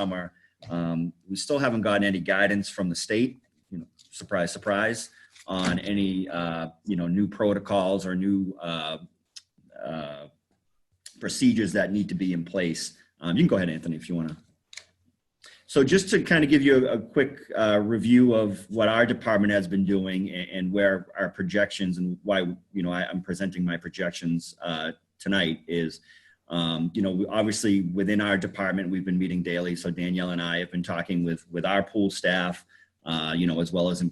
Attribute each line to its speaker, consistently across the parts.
Speaker 1: summer. We still haven't gotten any guidance from the state, surprise, surprise, on any, new protocols or new procedures that need to be in place. You can go ahead, Anthony, if you want to. So just to kind of give you a quick review of what our department has been doing and where our projections and why, I'm presenting my projections tonight is, obviously within our department, we've been meeting daily. So Danielle and I have been talking with our pool staff, as well as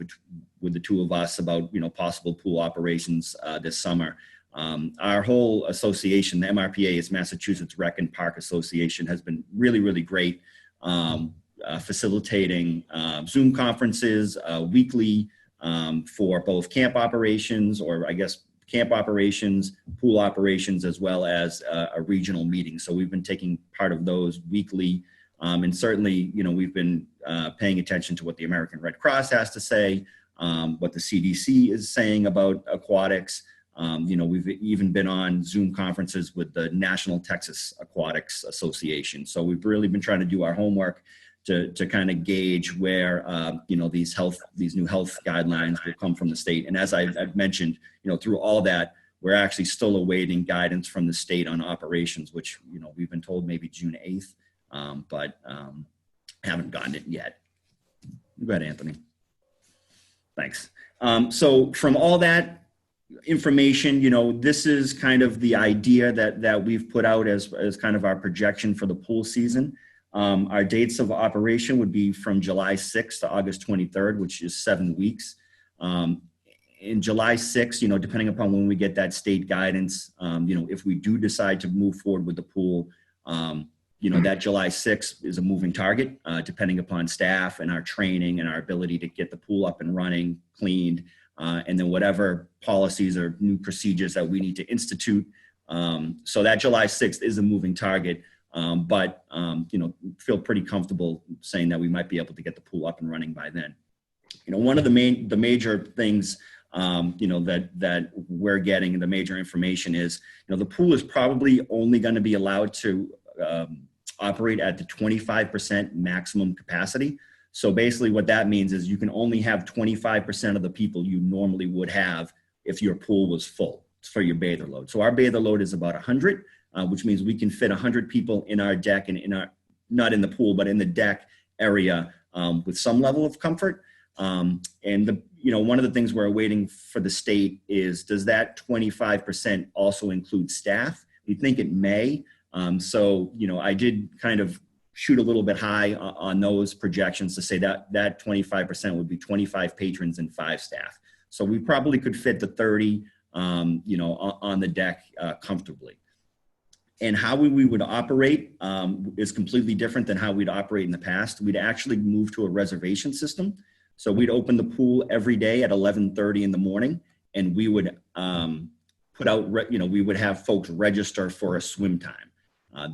Speaker 1: with the two of us about, possible pool operations this summer. Our whole association, the MRPA, is Massachusetts Rec and Park Association, has been really, really great. Facilitating Zoom conferences weekly for both camp operations, or I guess camp operations, pool operations, as well as a regional meeting. So we've been taking part of those weekly. And certainly, we've been paying attention to what the American Red Cross has to say, what the CDC is saying about aquatics. We've even been on Zoom conferences with the National Texas Aquatics Association. So we've really been trying to do our homework to kind of gauge where, these new health guidelines will come from the state. And as I've mentioned, through all that, we're actually still awaiting guidance from the state on operations, which, we've been told maybe June 8th, but haven't gotten it yet. Go ahead, Anthony. Thanks. So from all that information, this is kind of the idea that we've put out as kind of our projection for the pool season. Our dates of operation would be from July 6th to August 23rd, which is 7 weeks. In July 6th, depending upon when we get that state guidance, if we do decide to move forward with the pool, that July 6th is a moving target, depending upon staff and our training and our ability to get the pool up and running, cleaned, and then whatever policies or new procedures that we need to institute. So that July 6th is a moving target. But feel pretty comfortable saying that we might be able to get the pool up and running by then. One of the major things, that we're getting, the major information is, the pool is probably only going to be allowed to operate at the 25% maximum capacity. So basically what that means is you can only have 25% of the people you normally would have if your pool was full for your bather load. So our bather load is about 100. Which means we can fit 100 people in our deck and not in the pool, but in the deck area with some level of comfort. And one of the things we're waiting for the state is, does that 25% also include staff? We think it may. So I did kind of shoot a little bit high on those projections to say that 25% would be 25 patrons and 5 staff. So we probably could fit the 30, on the deck comfortably. And how we would operate is completely different than how we'd operate in the past. We'd actually move to a reservation system. So we'd open the pool every day at 11:30 in the morning, and we would put out, we would have folks register for a swim time.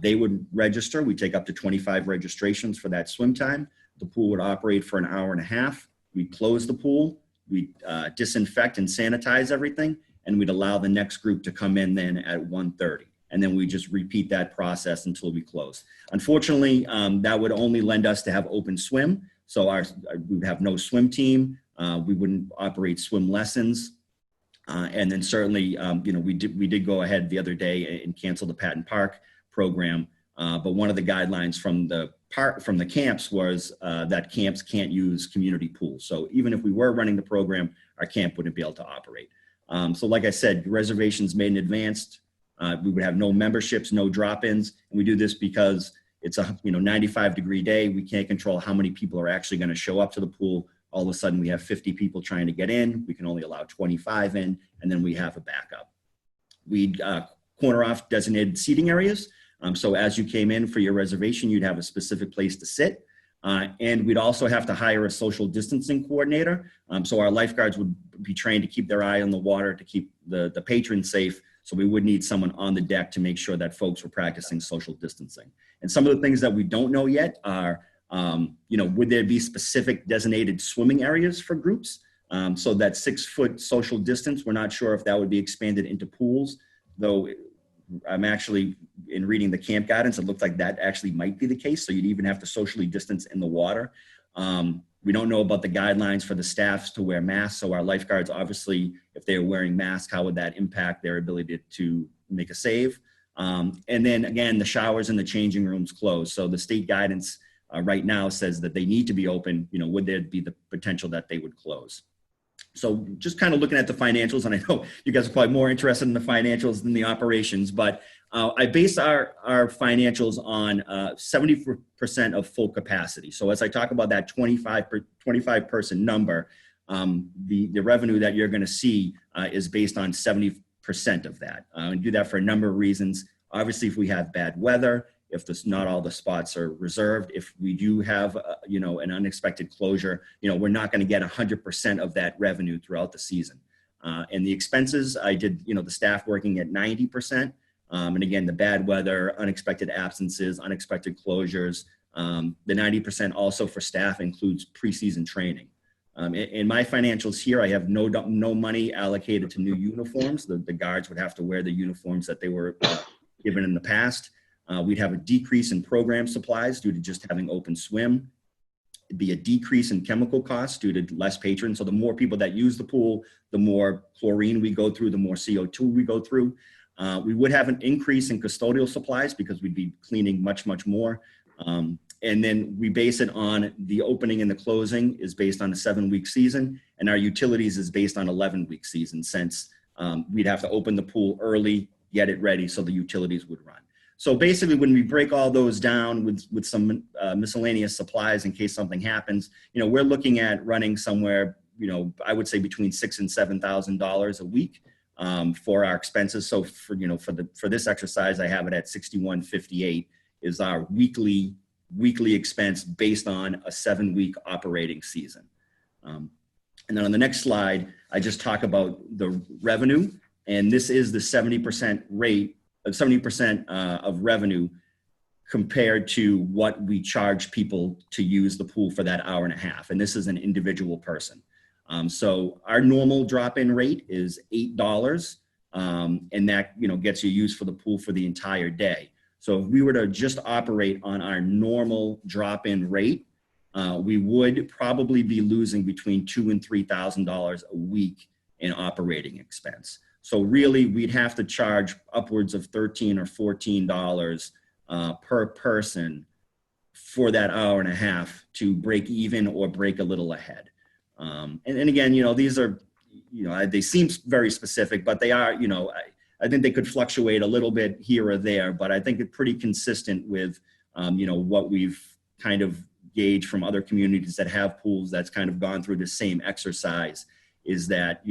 Speaker 1: They would register. We take up to 25 registrations for that swim time. The pool would operate for an hour and a half. We'd close the pool. We'd disinfect and sanitize everything, and we'd allow the next group to come in then at 1:30. And then we just repeat that process until we close. Unfortunately, that would only lend us to have open swim. So we would have no swim team. We wouldn't operate swim lessons. And then certainly, we did go ahead the other day and cancel the Patton Park program. But one of the guidelines from the camps was that camps can't use community pools. So even if we were running the program, our camp wouldn't be able to operate. So like I said, reservations made in advance. We would have no memberships, no drop-ins. And we do this because it's a 95-degree day. We can't control how many people are actually going to show up to the pool. All of a sudden we have 50 people trying to get in. We can only allow 25 in, and then we have a backup. We'd corner off designated seating areas. So as you came in for your reservation, you'd have a specific place to sit. And we'd also have to hire a social distancing coordinator. So our lifeguards would be trained to keep their eye on the water, to keep the patrons safe. So we would need someone on the deck to make sure that folks were practicing social distancing. And some of the things that we don't know yet are, would there be specific designated swimming areas for groups? So that 6-foot social distance, we're not sure if that would be expanded into pools, though I'm actually in reading the camp guidance, it looked like that actually might be the case. So you'd even have to socially distance in the water. We don't know about the guidelines for the staffs to wear masks. So our lifeguards, obviously, if they're wearing masks, how would that impact their ability to make a save? And then again, the showers and the changing rooms closed. So the state guidance right now says that they need to be open. Would there be the potential that they would close? So just kind of looking at the financials, and I know you guys are probably more interested in the financials than the operations, but I base our financials on 70% of full capacity. So as I talk about that 25 person number, the revenue that you're going to see is based on 70% of that. And do that for a number of reasons. Obviously, if we have bad weather, if not all the spots are reserved, if we do have, an unexpected closure, we're not going to get 100% of that revenue throughout the season. And the expenses, I did, the staff working at 90%. And again, the bad weather, unexpected absences, unexpected closures. The 90% also for staff includes preseason training. In my financials here, I have no money allocated to new uniforms. The guards would have to wear the uniforms that they were given in the past. We'd have a decrease in program supplies due to just having open swim. It'd be a decrease in chemical costs due to less patrons. So the more people that use the pool, the more chlorine we go through, the more CO2 we go through. We would have an increase in custodial supplies because we'd be cleaning much, much more. And then we base it on the opening and the closing is based on a 7-week season, and our utilities is based on 11-week season, since we'd have to open the pool early, get it ready so the utilities would run. So basically, when we break all those down with some miscellaneous supplies in case something happens, we're looking at running somewhere, I would say between $6,000 and $7,000 a week for our expenses. So for this exercise, I have it at $61.58 is our weekly expense based on a 7-week operating season. And then on the next slide, I just talk about the revenue, and this is the 70% rate. 70% of revenue compared to what we charge people to use the pool for that hour and a half. And this is an individual person. So our normal drop-in rate is $8, and that gets you used for the pool for the entire day. So if we were to just operate on our normal drop-in rate, we would probably be losing between $2,000 and $3,000 a week in operating expense. So really, we'd have to charge upwards of $13 or $14 per person for that hour and a half to break even or break a little ahead. And again, these are, they seem very specific, but they are, I think they could fluctuate a little bit here or there, but I think it's pretty consistent with, what we've kind of gauged from other communities that have pools that's kind of gone through the same exercise, is that,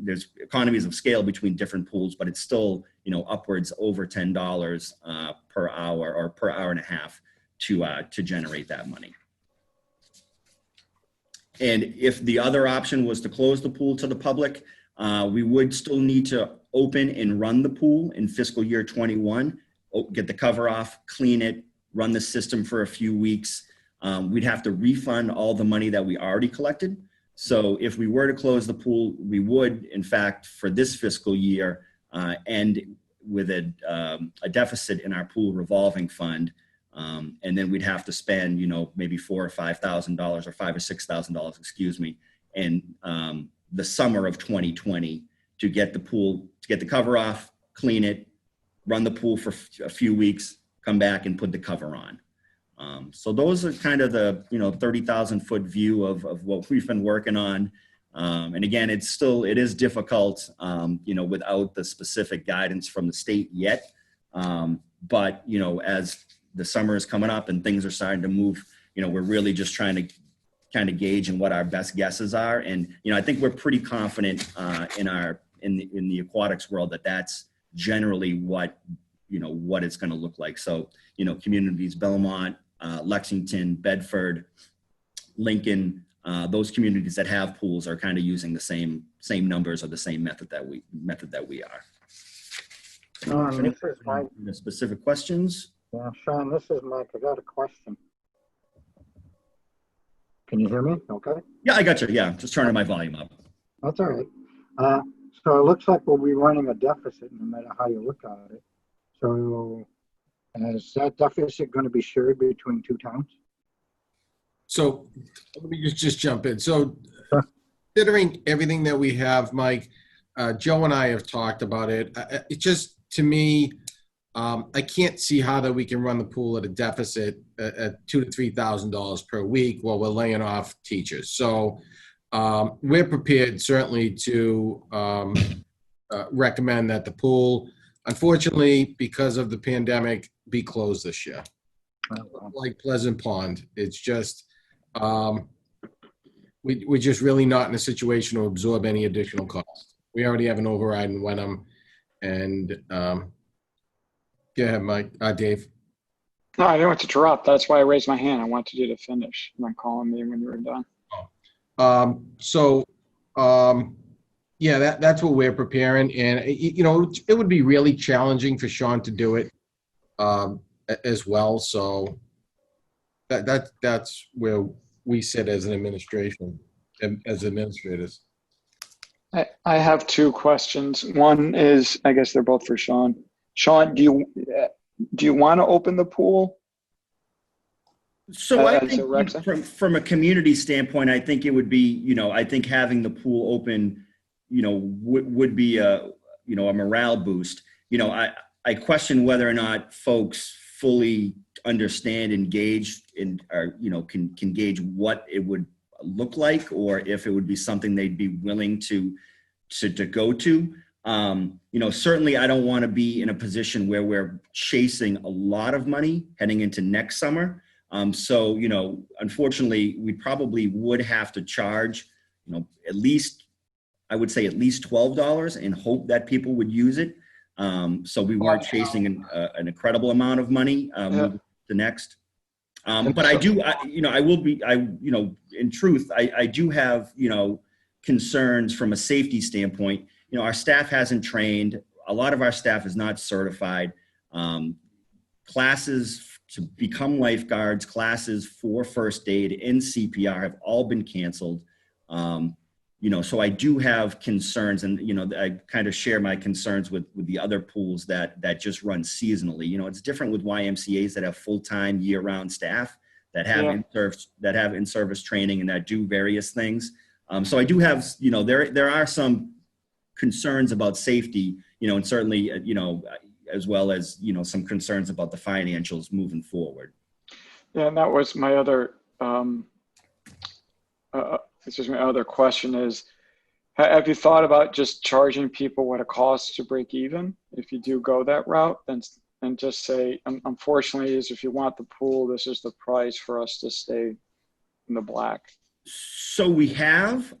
Speaker 1: there's economies of scale between different pools, but it's still, upwards over $10 per hour or per hour and a half to generate that money. And if the other option was to close the pool to the public, we would still need to open and run the pool in fiscal year 21, get the cover off, clean it, run the system for a few weeks. We'd have to refund all the money that we already collected. So if we were to close the pool, we would, in fact, for this fiscal year, end with a deficit in our pool revolving fund. And then we'd have to spend, maybe $4,000 or $5,000 or $5,000 or $6,000, excuse me, in the summer of 2020 to get the pool, to get the cover off, clean it, run the pool for a few weeks, come back and put the cover on. So those are kind of the, 30,000 foot view of what we've been working on. And again, it is difficult, without the specific guidance from the state yet. But, as the summer is coming up and things are starting to move, we're really just trying to kind of gauge and what our best guesses are. And, I think we're pretty confident in the aquatics world that that's generally what it's going to look like. So, communities, Belmont, Lexington, Bedford, Lincoln, those communities that have pools are kind of using the same numbers or the same method that we are.
Speaker 2: This is Mike.
Speaker 1: Specific questions?
Speaker 2: Yeah, Sean, this is Mike. I got a question. Can you hear me? Okay.
Speaker 1: Yeah, I got you. Yeah, just turning my volume up.
Speaker 2: That's all right. So it looks like we'll be running a deficit no matter how you look at it. So And is that deficit going to be shared between two towns?
Speaker 3: So let me just jump in. So
Speaker 2: Sure.
Speaker 3: considering everything that we have, Mike, Joe and I have talked about it. It just, to me, I can't see how that we can run the pool at a deficit at $2,000 to $3,000 per week while we're laying off teachers. So we're prepared certainly to recommend that the pool, unfortunately, because of the pandemic, be closed this year. Like Pleasant Pond, it's just we're just really not in a situation to absorb any additional cost. We already have an override in Wenham, and go ahead, Mike, Dave.
Speaker 4: No, I didn't want to interrupt. That's why I raised my hand. I wanted you to finish. I'm not calling me when you were done.
Speaker 3: Yeah, that's what we're preparing, and it would be really challenging for Sean to do it as well. So that's where we sit as an administration, as administrators.
Speaker 4: I have two questions. One is, I guess they're both for Sean. Sean, do you want to open the pool?
Speaker 1: So I think from a community standpoint, I think it would be, I think having the pool open, would be a morale boost. I question whether or not folks fully understand, engage, and can gauge what it would look like, or if it would be something they'd be willing to go to. Certainly I don't want to be in a position where we're chasing a lot of money heading into next summer. So, unfortunately, we probably would have to charge, at least $12 and hope that people would use it. So we weren't chasing an incredible amount of money moving to next. But I do, in truth, I do have, concerns from a safety standpoint. Our staff hasn't trained. A lot of our staff is not certified. Classes to become lifeguards, classes for first aid and CPR have all been canceled. So I do have concerns, and, I kind of share my concerns with the other pools that just run seasonally. It's different with YMCAs that have full-time year-round staff that have in-service training and that do various things. So I do have, there are some concerns about safety, and certainly, as well as, some concerns about the financials moving forward.
Speaker 4: Yeah, and that was my other, my other question is, have you thought about just charging people what it costs to break even? If you do go that route, and just say, unfortunately, if you want the pool, this is the price for us to stay in the black.
Speaker 1: So we have,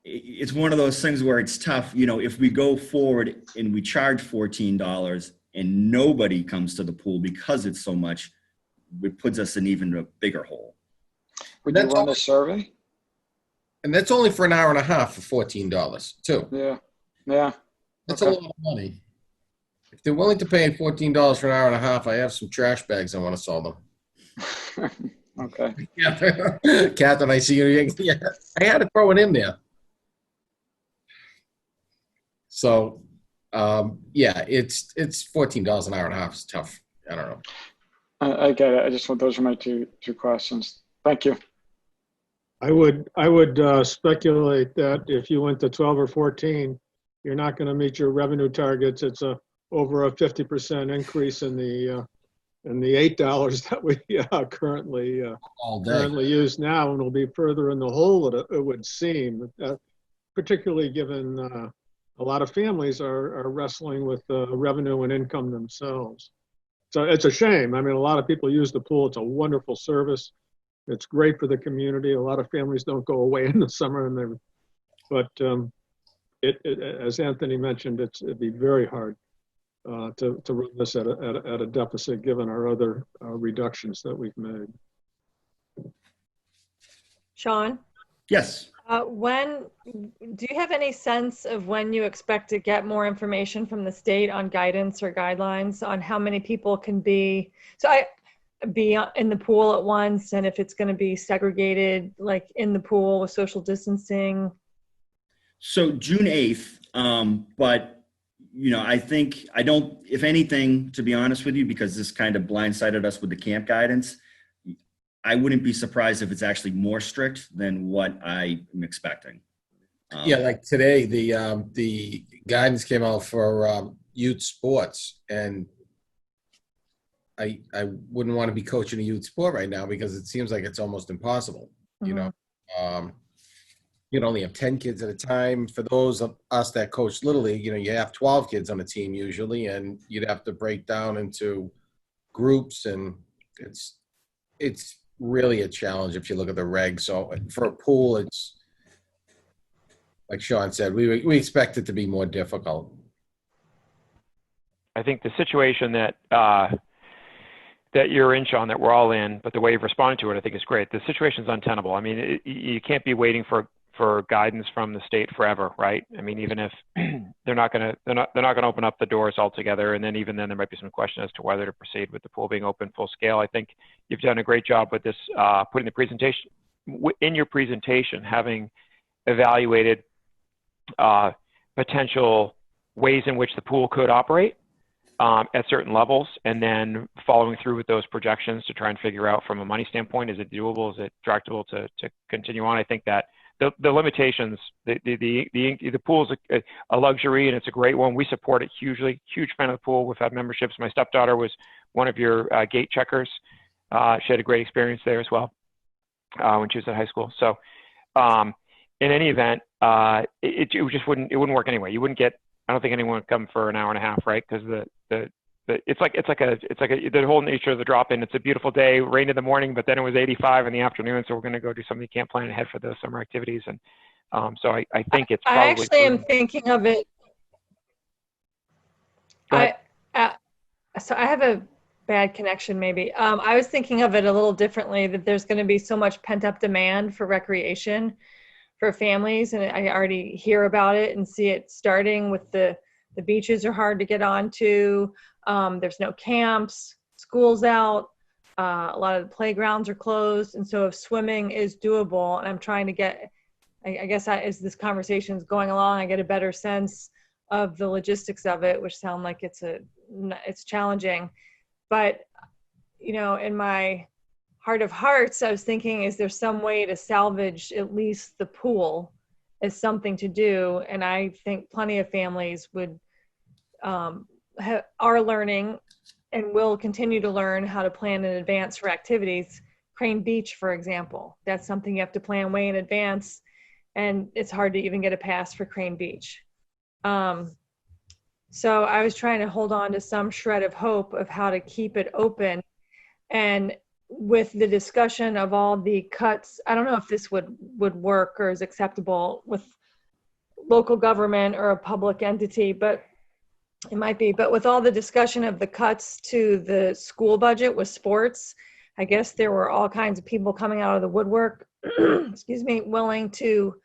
Speaker 1: it's one of those things where it's tough, if we go forward and we charge $14 and nobody comes to the pool because it's so much, it puts us in even a bigger hole.
Speaker 4: Would you run a survey?
Speaker 3: And that's only for an hour and a half for $14 too.
Speaker 4: Yeah.
Speaker 3: That's a lot of money. If they're willing to pay $14 for an hour and a half, I have some trash bags I want to sell them.
Speaker 4: Okay.
Speaker 3: Catherine, I see you. Yeah, I had to throw it in there. So, it's $14 an hour and a half. It's tough. I don't know.
Speaker 4: I get it. Those are my two questions. Thank you.
Speaker 5: I would speculate that if you went to 12 or 14, you're not going to meet your revenue targets. It's over a 50% increase in the $8 that we currently use now, and will be further in the hole. It would seem, particularly given a lot of families are wrestling with revenue and income themselves. So it's a shame. I mean, a lot of people use the pool. It's a wonderful service. It's great for the community. A lot of families don't go away in the summer, but as Anthony mentioned, it'd be very hard to run this at a deficit given our other reductions that we've made.
Speaker 6: Sean?
Speaker 1: Yes.
Speaker 6: Do you have any sense of when you expect to get more information from the state on guidance or guidelines on how many people can be in the pool at once, and if it's going to be segregated, like in the pool with social distancing?
Speaker 1: So June 8th, but I think, I don't, if anything, to be honest with you, because this kind of blindsided us with the camp guidance, I wouldn't be surprised if it's actually more strict than what I am expecting.
Speaker 3: Yeah, like today, the guidance came out for youth sports, and I wouldn't want to be coaching a youth sport right now because it seems like it's almost impossible. You know, you'd only have 10 kids at a time. For those of us that coach Little League, you have 12 kids on a team usually, and you'd have to break down into groups, and it's really a challenge if you look at the regs. So for a pool, it's like Sean said, we expect it to be more difficult.
Speaker 7: I think the situation that you're in, Sean, that we're all in, but the way you've responded to it, I think is great. The situation's untenable. I mean, you can't be waiting for guidance from the state forever, right? I mean, even if they're not going to open up the doors altogether, and then even then there might be some question as to whether to proceed with the pool being open full scale. I think you've done a great job with this, putting the presentation in your presentation, having evaluated potential ways in which the pool could operate at certain levels, and then following through with those projections to try and figure out from a money standpoint, is it doable, is it tractable to continue on? I think that the limitations, the pool is a luxury, and it's a great one. We support it hugely, huge fan of the pool. We've had memberships. My stepdaughter was one of your gate checkers. She had a great experience there as well when she was at high school. So in any event, it just wouldn't work anyway. You wouldn't get, I don't think anyone would come for an hour and a half, right? Because it's like the whole nature of the drop-in. It's a beautiful day, rain in the morning, but then it was 85 in the afternoon. So we're going to go do something you can't plan ahead for those summer activities. And so I think it's probably.
Speaker 6: I actually am thinking of it. So I have a bad connection maybe. I was thinking of it a little differently, that there's going to be so much pent-up demand for recreation for families, and I already hear about it and see it starting with the beaches are hard to get onto. There's no camps, school's out, a lot of the playgrounds are closed, and so if swimming is doable, and I'm trying to get, I guess as this conversation is going along, I get a better sense of the logistics of it, which sound like it's challenging, but in my heart of hearts, I was thinking, is there some way to salvage at least the pool as something to do? And I think plenty of families are learning and will continue to learn how to plan in advance for activities. Crane Beach, for example, that's something you have to plan way in advance, and it's hard to even get a pass for Crane Beach. So I was trying to hold on to some shred of hope of how to keep it open. And with the discussion of all the cuts, I don't know if this would work or is acceptable with local government or a public entity, but it might be. But with all the discussion of the cuts to the school budget with sports, I guess there were all kinds of people coming out of the woodwork, excuse me, willing to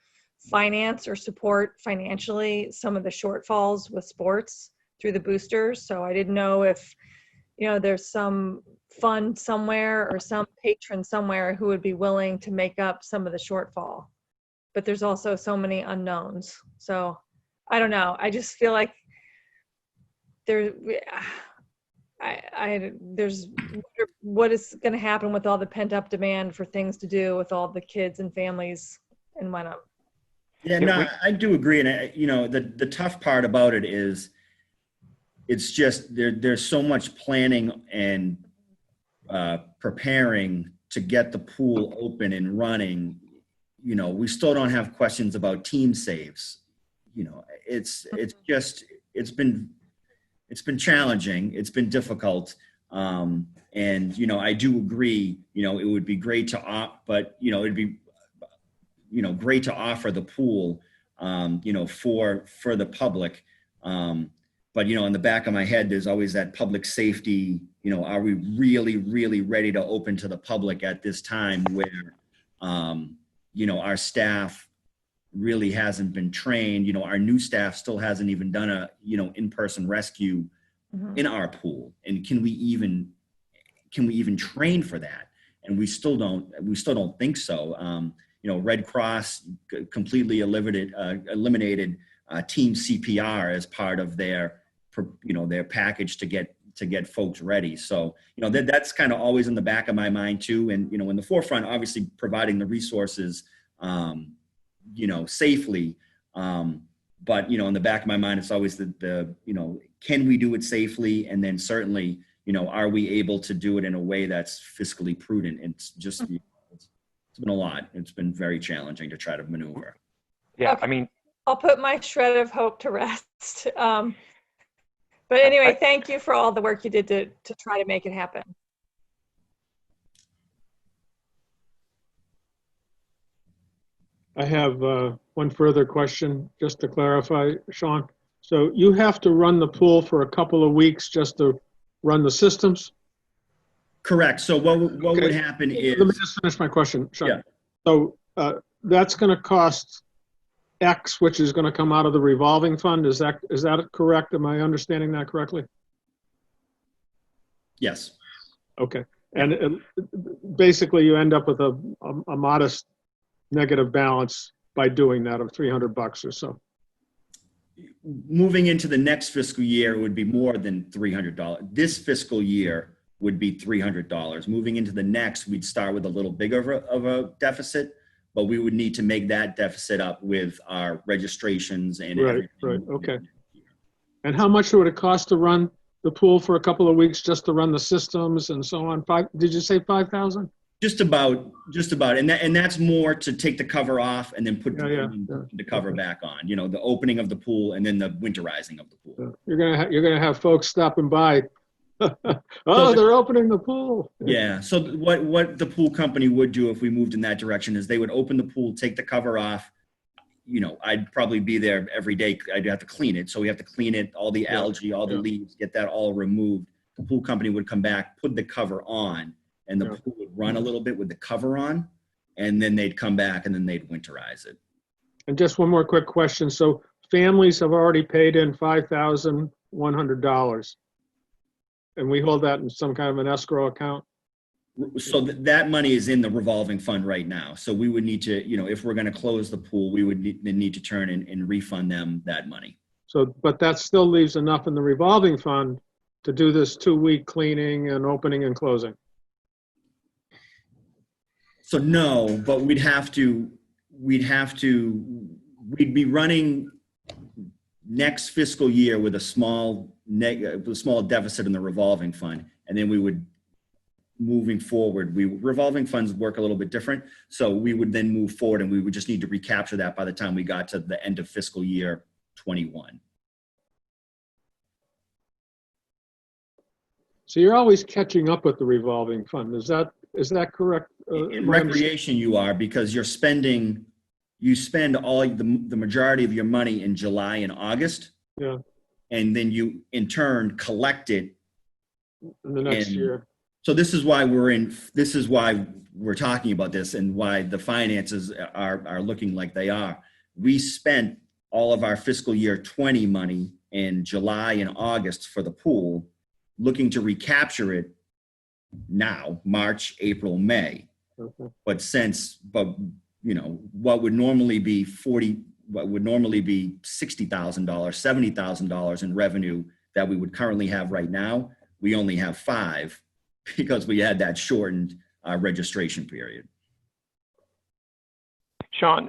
Speaker 6: finance or support financially some of the shortfalls with sports through the boosters. So I didn't know if, there's some fund somewhere or some patron somewhere who would be willing to make up some of the shortfall. But there's also so many unknowns. So I don't know. I just feel like there's what is going to happen with all the pent up demand for things to do with all the kids and families and whatnot.
Speaker 1: Yeah, no, I do agree. And the tough part about it is it's just there's so much planning and preparing to get the pool open and running. We still don't have questions about team saves. It's been challenging. It's been difficult. And I do agree, it would be great to opt, but it'd be great to offer the pool for the public. But in the back of my head, there's always that public safety. Are we really, really ready to open to the public at this time where, our staff really hasn't been trained? Our new staff still hasn't even done a, in-person rescue in our pool. And can we even train for that? And we still don't think so. Red Cross completely eliminated team CPR as part of their, their package to get folks ready. So, that's kind of always in the back of my mind too. And, in the forefront, obviously providing the resources, safely. But, in the back of my mind, it's always the can we do it safely? And then certainly, are we able to do it in a way that's fiscally prudent? It's just, it's been a lot. It's been very challenging to try to maneuver.
Speaker 7: Yeah,
Speaker 6: Okay.
Speaker 7: I mean,
Speaker 6: I'll put my shred of hope to rest. But anyway, thank you for all the work you did to try to make it happen.
Speaker 5: I have one further question, just to clarify, Sean. So you have to run the pool for a couple of weeks just to run the systems?
Speaker 1: Correct. So what
Speaker 5: Okay.
Speaker 1: would happen is,
Speaker 5: Let me just finish my question, Sean.
Speaker 1: Yeah.
Speaker 5: So that's going to cost X, which is going to come out of the revolving fund. Is that correct? Am I understanding that correctly?
Speaker 1: yes.
Speaker 5: Okay. And basically you end up with a modest negative balance by doing that of $300 or so.
Speaker 1: Moving into the next fiscal year, it would be more than $300. This fiscal year would be $300. Moving into the next, we'd start with a little bigger of a deficit, but we would need to make that deficit up with our registrations and
Speaker 5: Right,
Speaker 1: everything.
Speaker 5: okay. And how much would it cost to run the pool for a couple of weeks just to run the systems and so on? Did you say 5,000?
Speaker 1: Just about, and that's more to take the cover off and then put the cover back on. The opening of the pool and then the winterizing of the pool.
Speaker 5: You're gonna have folks stopping by. Oh, they're opening the pool.
Speaker 1: Yeah. So what the pool company would do if we moved in that direction is they would open the pool, take the cover off. I'd probably be there every day. I'd have to clean it. So we have to clean it, all the algae, all the leaves, get that all removed. The pool company would come back, put the cover on, and the pool would run a little bit with the cover on, and then they'd come back and then they'd winterize it.
Speaker 5: And just one more quick question. So families have already paid in $5,100, and we hold that in some kind of an escrow account?
Speaker 1: So that money is in the revolving fund right now. So we would need to, if we're going to close the pool, we would need to turn and refund them that money.
Speaker 5: So, but that still leaves enough in the revolving fund to do this 2-week cleaning and opening and closing?
Speaker 1: So no, but we'd be running next fiscal year with a small deficit in the revolving fund. And then we would, moving forward, revolving funds work a little bit different. So we would then move forward and we would just need to recapture that by the time we got to the end of fiscal year 21.
Speaker 5: So you're always catching up with the revolving fund. Is that correct?
Speaker 1: In recreation, you are, because you spend all the majority of your money in July and August.
Speaker 5: Yeah.
Speaker 1: And then you in turn collect it
Speaker 5: In the next year.
Speaker 1: So this is why we're talking about this and why the finances are looking like they are. We spent all of our fiscal year 20 money in July and August for the pool, looking to recapture it now, March, April, May.
Speaker 5: Okay.
Speaker 1: But what would normally be $60,000, $70,000 in revenue that we would currently have right now, we only have 5 because we had that shortened registration period.
Speaker 7: Sean,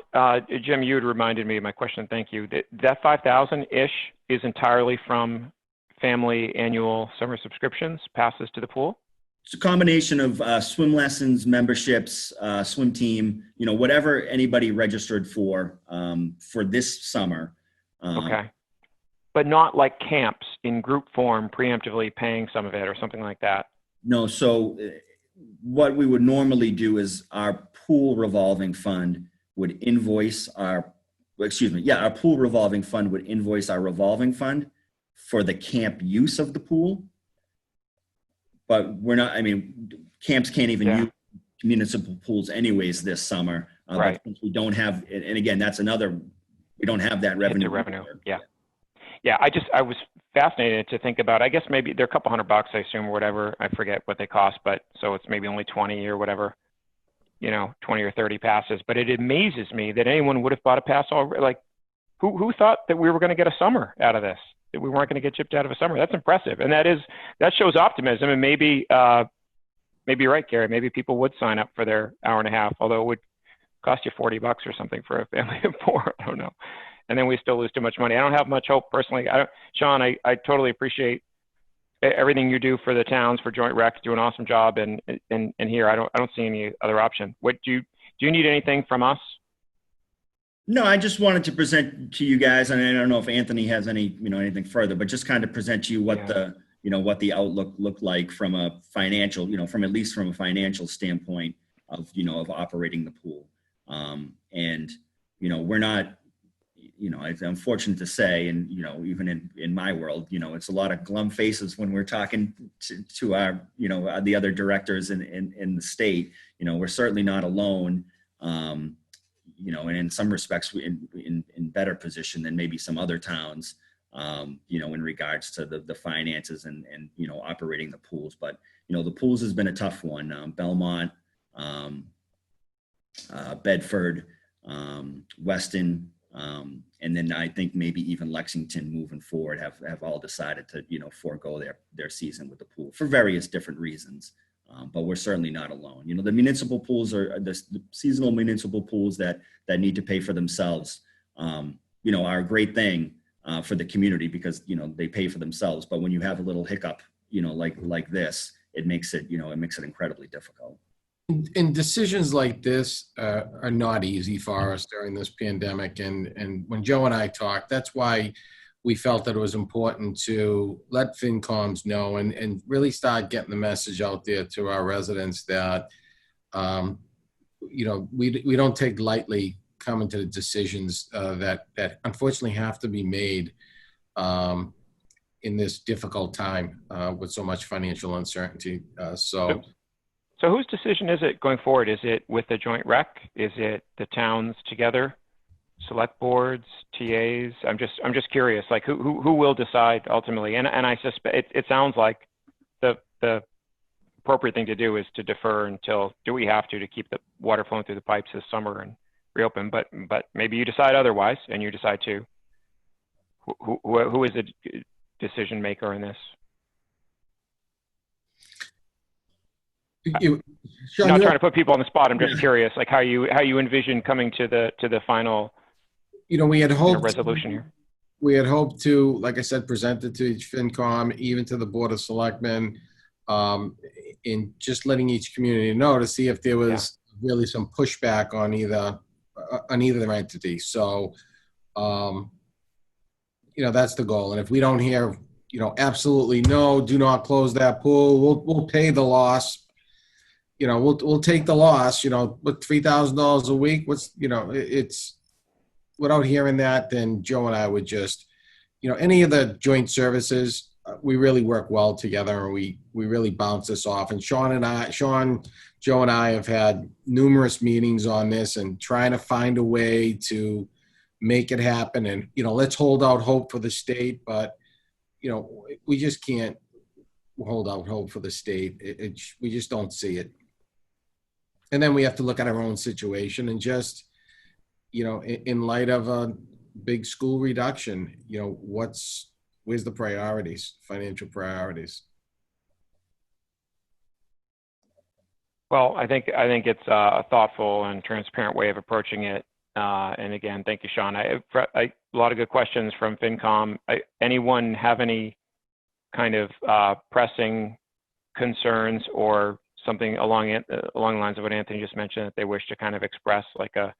Speaker 7: Jim, you had reminded me of my question. Thank you. That 5,000-ish is entirely from family annual summer subscriptions, passes to the pool?
Speaker 1: It's a combination of swim lessons, memberships, swim team, whatever anybody registered for this summer.
Speaker 7: Okay. But not like camps in group form, preemptively paying some of it or something like that?
Speaker 1: No. So what we would normally do is our pool revolving fund would invoice our pool revolving fund would invoice our revolving fund for the camp use of the pool. But camps can't even use municipal pools anyways this summer.
Speaker 7: Right.
Speaker 1: But we don't have, and again, we don't have that revenue.
Speaker 7: Yeah. Yeah. I was fascinated to think about, I guess maybe they're a couple $100, I assume, or whatever. I forget what they cost, but so it's maybe only 20 or whatever, 20 or 30 passes. But it amazes me that anyone would have bought a pass already. Like, who thought that we were going to get a summer out of this, that we weren't going to get chipped out of a summer? That's impressive. And that shows optimism. And maybe you're right, Gary. Maybe people would sign up for their hour and a half, although it would cost you $40 or something for a family of 4. I don't know. And then we still lose too much money. I don't have much hope personally. Sean, I totally appreciate everything you do for the towns, for Joint Rec. Do an awesome job. And here, I don't see any other option. What do you need anything from us?
Speaker 1: No, I just wanted to present to you guys, and I don't know if Anthony has any, anything further, but just kind of present to you what what the outlook looked like from a financial, from at least from a financial standpoint of operating the pool. And we're not, I'm fortunate to say, and even in my world, it's a lot of glum faces when we're talking to our, the other directors in the state. We're certainly not alone. And in some respects, in better position than maybe some other towns, in regards to the finances and operating the pools. But the pools has been a tough one. Belmont, Bedford, Weston, and then I think maybe even Lexington moving forward have all decided to forego their season with the pool for various different reasons. But we're certainly not alone. The municipal pools are the seasonal municipal pools that need to pay for themselves. Are a great thing for the community because they pay for themselves. But when you have a little hiccup, like this, it makes it incredibly difficult.
Speaker 3: And decisions like this are not easy for us during this pandemic. And when Joe and I talked, that's why we felt that it was important to let FinComs know and really start getting the message out there to our residents that, we don't take lightly coming to the decisions that unfortunately have to be made in this difficult time with so much financial uncertainty.
Speaker 7: So whose decision is it going forward? Is it with the Joint Rec? Is it the towns together? Select boards, TAs? I'm just curious, like who will decide ultimately? And I suspect it sounds like the appropriate thing to do is to defer until we have to keep the water flowing through the pipes this summer and reopen. But maybe you decide otherwise, and you decide to. Who is the decision maker in this?
Speaker 3: Sean,
Speaker 7: I'm not trying to put people on the spot. I'm just curious, like how you envision coming to the final.
Speaker 3: We had hoped
Speaker 7: resolution here.
Speaker 3: We had hoped to, like I said, present it to FinCom, even to the Board of Selectmen, in just letting each community know to see if there was really some pushback on either entity. So, that's the goal. And if we don't hear, absolutely no, do not close that pool, we'll pay the loss. We'll take the loss. With $3,000 a week, it's. Without hearing that, then Joe and I would just, any of the joint services, we really work well together, and we really bounce this off. And Joe and I have had numerous meetings on this and trying to find a way to make it happen. And, let's hold out hope for the state, but, we just can't hold out hope for the state. We just don't see it. And then we have to look at our own situation and just, in light of a big school reduction, where's the priorities, financial priorities?
Speaker 7: Well, I think it's a thoughtful and transparent way of approaching it. And again, thank you, Sean. A lot of good questions from FinCom. Anyone have any kind of pressing concerns or something along the lines of what Anthony just mentioned that they wish to kind of express, like a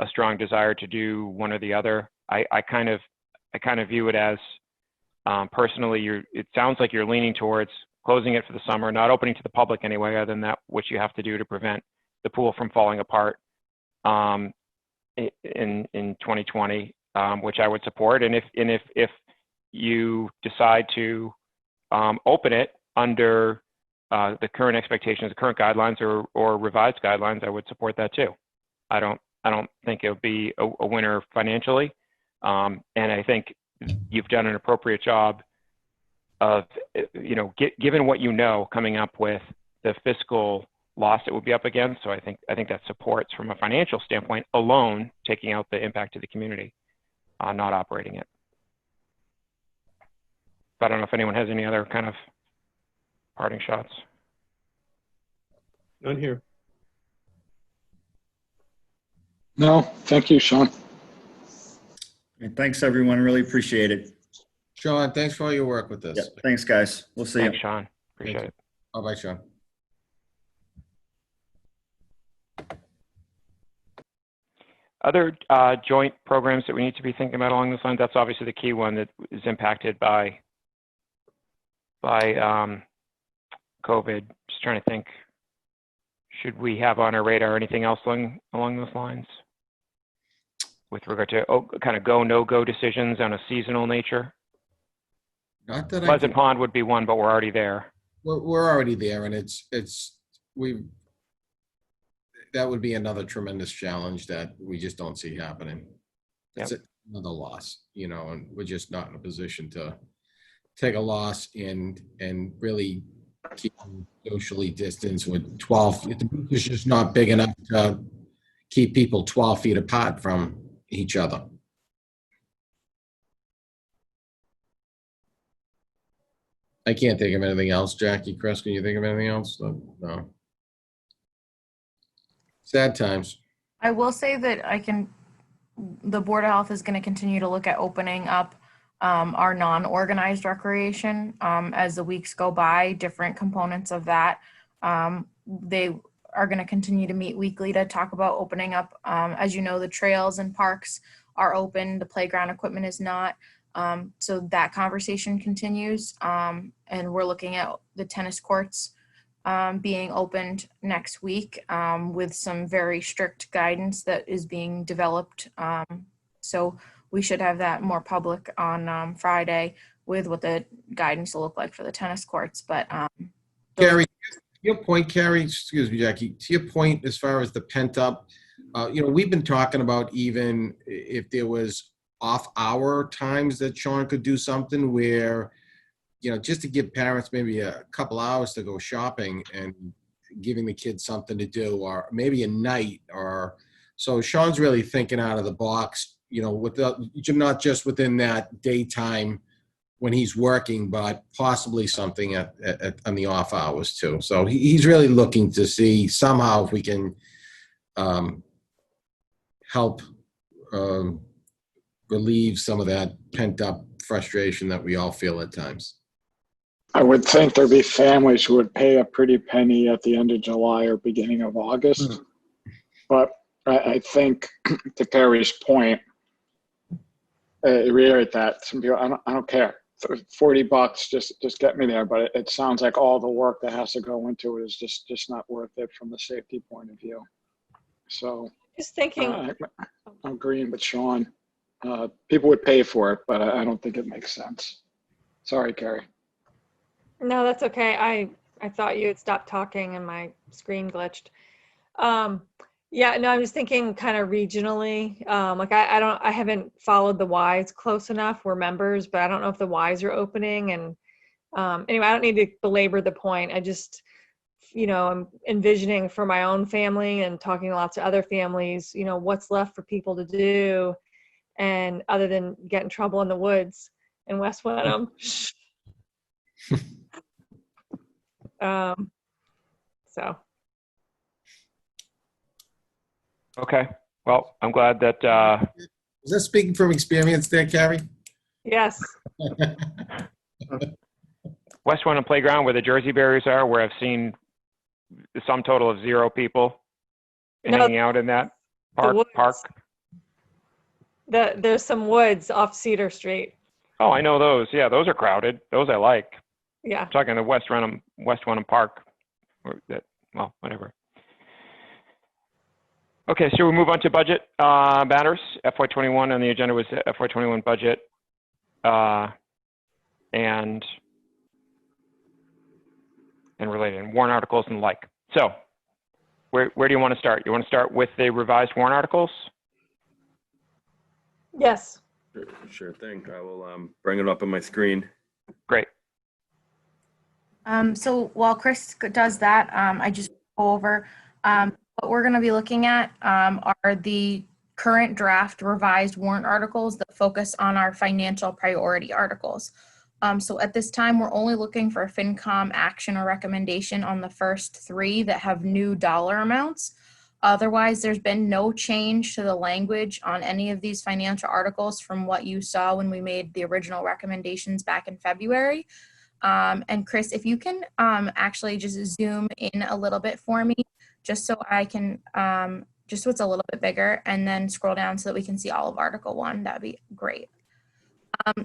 Speaker 7: strong desire to do one or the other? I kind of view it as personally, it sounds like you're leaning towards closing it for the summer, not opening to the public anyway, other than that, which you have to do to prevent the pool from falling apart in 2020, which I would support. And if you decide to open it under the current expectations, the current guidelines or revised guidelines, I would support that too. I don't think it'll be a winner financially. And I think you've done an appropriate job of, given what coming up with the fiscal loss it would be up against. So I think that supports from a financial standpoint alone, taking out the impact to the community. not operating it. But I don't know if anyone has any other kind of parting shots.
Speaker 5: None here.
Speaker 4: No, thank you, Sean.
Speaker 1: And thanks, everyone. Really appreciate it.
Speaker 3: Sean, thanks for all your work with this.
Speaker 1: Yeah, thanks, guys. We'll see you.
Speaker 7: Thanks, Sean. Appreciate it.
Speaker 3: Bye-bye, Sean.
Speaker 7: Other joint programs that we need to be thinking about along this line, that's obviously the key one that is impacted by COVID. Just trying to think, should we have on our radar anything else along those lines with regard to kind of go, no-go decisions on a seasonal nature?
Speaker 3: Not that
Speaker 7: Pleasant Pond would be one, but we're already there.
Speaker 3: we're already there, and that would be another tremendous challenge that we just don't see happening. It's another loss, and we're just not in a position to take a loss and really keep socially distanced with 12. The booth is just not big enough to keep people 12 feet apart from each other. I can't think of anything else. Jackie, Chris, can you think of anything else? No. Sad times.
Speaker 8: I will say that the Board of Health is going to continue to look at opening up our non-organized recreation as the weeks go by, different components of that. They are going to continue to meet weekly to talk about opening up. As you know, the trails and parks are open, the playground equipment is not. So that conversation continues. And we're looking at the tennis courts being opened next week with some very strict guidance that is being developed. So we should have that more public on Friday with what the guidance will look like for the tennis courts. But
Speaker 3: Carrie, to your point, excuse me, Jackie, to your point, as far as the pent up, we've been talking about even if there was off hour times that Sean could do something where, just to give parents maybe a couple hours to go shopping and giving the kids something to do, or maybe a night, or so Sean's really thinking out of the box, not just within that daytime when he's working, but possibly something on the off hours too. So he's really looking to see somehow if we can help relieve some of that pent up frustration that we all feel at times.
Speaker 4: I would think there'd be families who would pay a pretty penny at the end of July or beginning of August. But I think, to Carrie's point, reiterate that some people, I don't care. $40, just get me there. But it sounds like all the work that has to go into it is just not worth it from the safety point of view. So
Speaker 6: Just thinking.
Speaker 4: I'm agreeing with Sean. People would pay for it, but I don't think it makes sense. Sorry, Carrie.
Speaker 6: No, that's okay. I thought you had stopped talking and my screen glitched. Yeah, no, I'm just thinking kind of regionally. I haven't followed the Ys close enough. We're members, but I don't know if the Ys are opening. And anyway, I don't need to belabor the point. I just, I'm envisioning for my own family and talking to lots of other families, what's left for people to do, and other than get in trouble in the woods in West Wenham. So.
Speaker 7: Okay. Well, I'm glad that.
Speaker 3: Is that speaking from experience there, Carrie?
Speaker 6: Yes.
Speaker 7: West Wenham Playground, where the Jersey barriers are, where I've seen the sum total of 0 people hanging out in that park.
Speaker 6: There's some woods off Cedar Street.
Speaker 7: Oh, I know those. Yeah, those are crowded. Those I like.
Speaker 6: Yeah.
Speaker 7: I'm talking the West Wenham Park. Well, whatever. Okay, so we move on to budget matters. FY21 on the agenda was FY21 budget and related warrant articles and the like. So where do you want to start? You want to start with the revised warrant articles?
Speaker 6: Yes.
Speaker 9: Sure thing. I will bring it up on my screen.
Speaker 7: Great.
Speaker 8: So while Chris does that, I just go over what we're going to be looking at are the current draft revised warrant articles that focus on our financial priority articles. So at this time, we're only looking for a FinCom action or recommendation on the first three that have new dollar amounts. Otherwise, there's been no change to the language on any of these financial articles from what you saw when we made the original recommendations back in February. And Chris, if you can actually just zoom in a little bit for me, just so I can, just so it's a little bit bigger, and then scroll down so that we can see all of Article 1, that'd be great.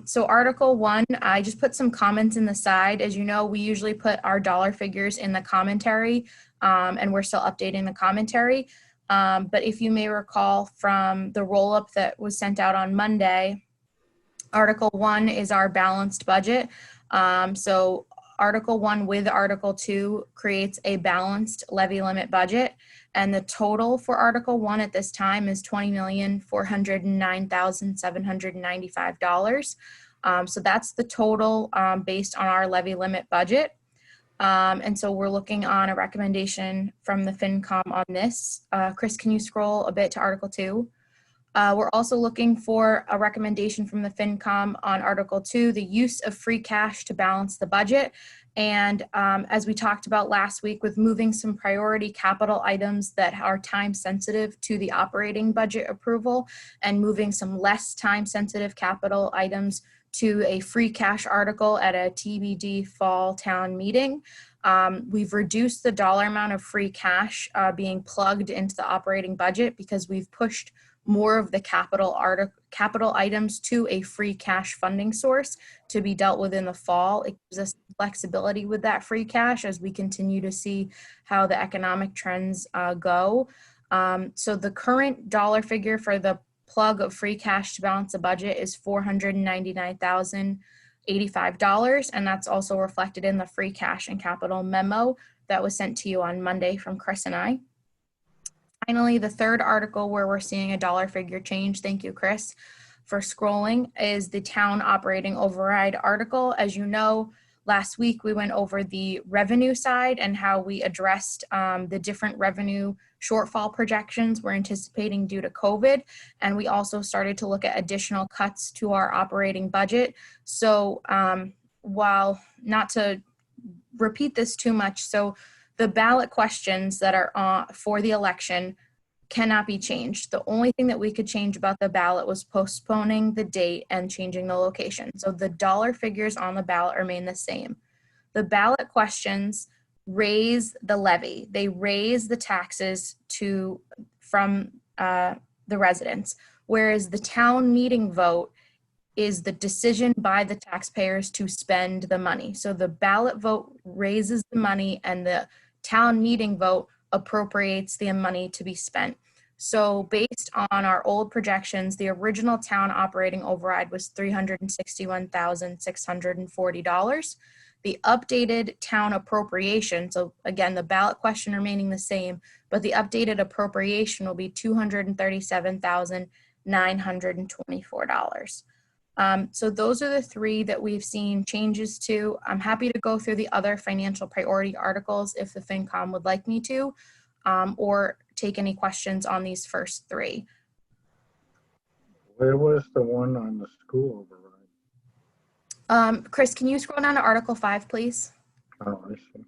Speaker 8: So Article 1, I just put some comments in the side. As you know, we usually put our dollar figures in the commentary, and we're still updating the commentary. But if you may recall from the roll-up that was sent out on Monday, Article 1 is our balanced budget. So Article 1 with Article 2 creates a balanced levy limit budget. And the total for Article 1 at this time is $20,409,795. So that's the total based on our levy limit budget. And so we're looking on a recommendation from the FinCom on this. Chris, can you scroll a bit to Article 2? We're also looking for a recommendation from the FinCom on Article 2, the use of free cash to balance the budget. And as we talked about last week, with moving some priority capital items that are time sensitive to the operating budget approval and moving some less time sensitive capital items to a free cash article at a TBD fall town meeting. We've reduced the dollar amount of free cash being plugged into the operating budget because we've pushed more of the capital items to a free cash funding source to be dealt with in the fall. It gives us flexibility with that free cash as we continue to see how the economic trends go. So the current dollar figure for the plug of free cash to balance the budget is $499,085, and that's also reflected in the free cash and capital memo that was sent to you on Monday from Chris and I. Finally, the third article where we're seeing a dollar figure change, thank you, Chris, for scrolling, is the town operating override article. As you know, last week we went over the revenue side and how we addressed the different revenue shortfall projections we're anticipating due to COVID. And we also started to look at additional cuts to our operating budget. So while not to repeat this too much, so the ballot questions that are for the election cannot be changed. The only thing that we could change about the ballot was postponing the date and changing the location. So the dollar figures on the ballot remain the same. The ballot questions raise the levy. They raise the taxes from the residents, whereas the town meeting vote is the decision by the taxpayers to spend the money. So the ballot vote raises the money and the town meeting vote appropriates the money to be spent. So based on our old projections, the original town operating override was $361,640. The updated town appropriation, so again, the ballot question remaining the same, but the updated appropriation will be $237,924. So those are the three that we've seen changes to. I'm happy to go through the other financial priority articles if the FinCom would like me to, or take any questions on these first three.
Speaker 2: Where was the one on the school override?
Speaker 8: Chris, can you scroll down to Article 5, please?
Speaker 2: Oh, I see.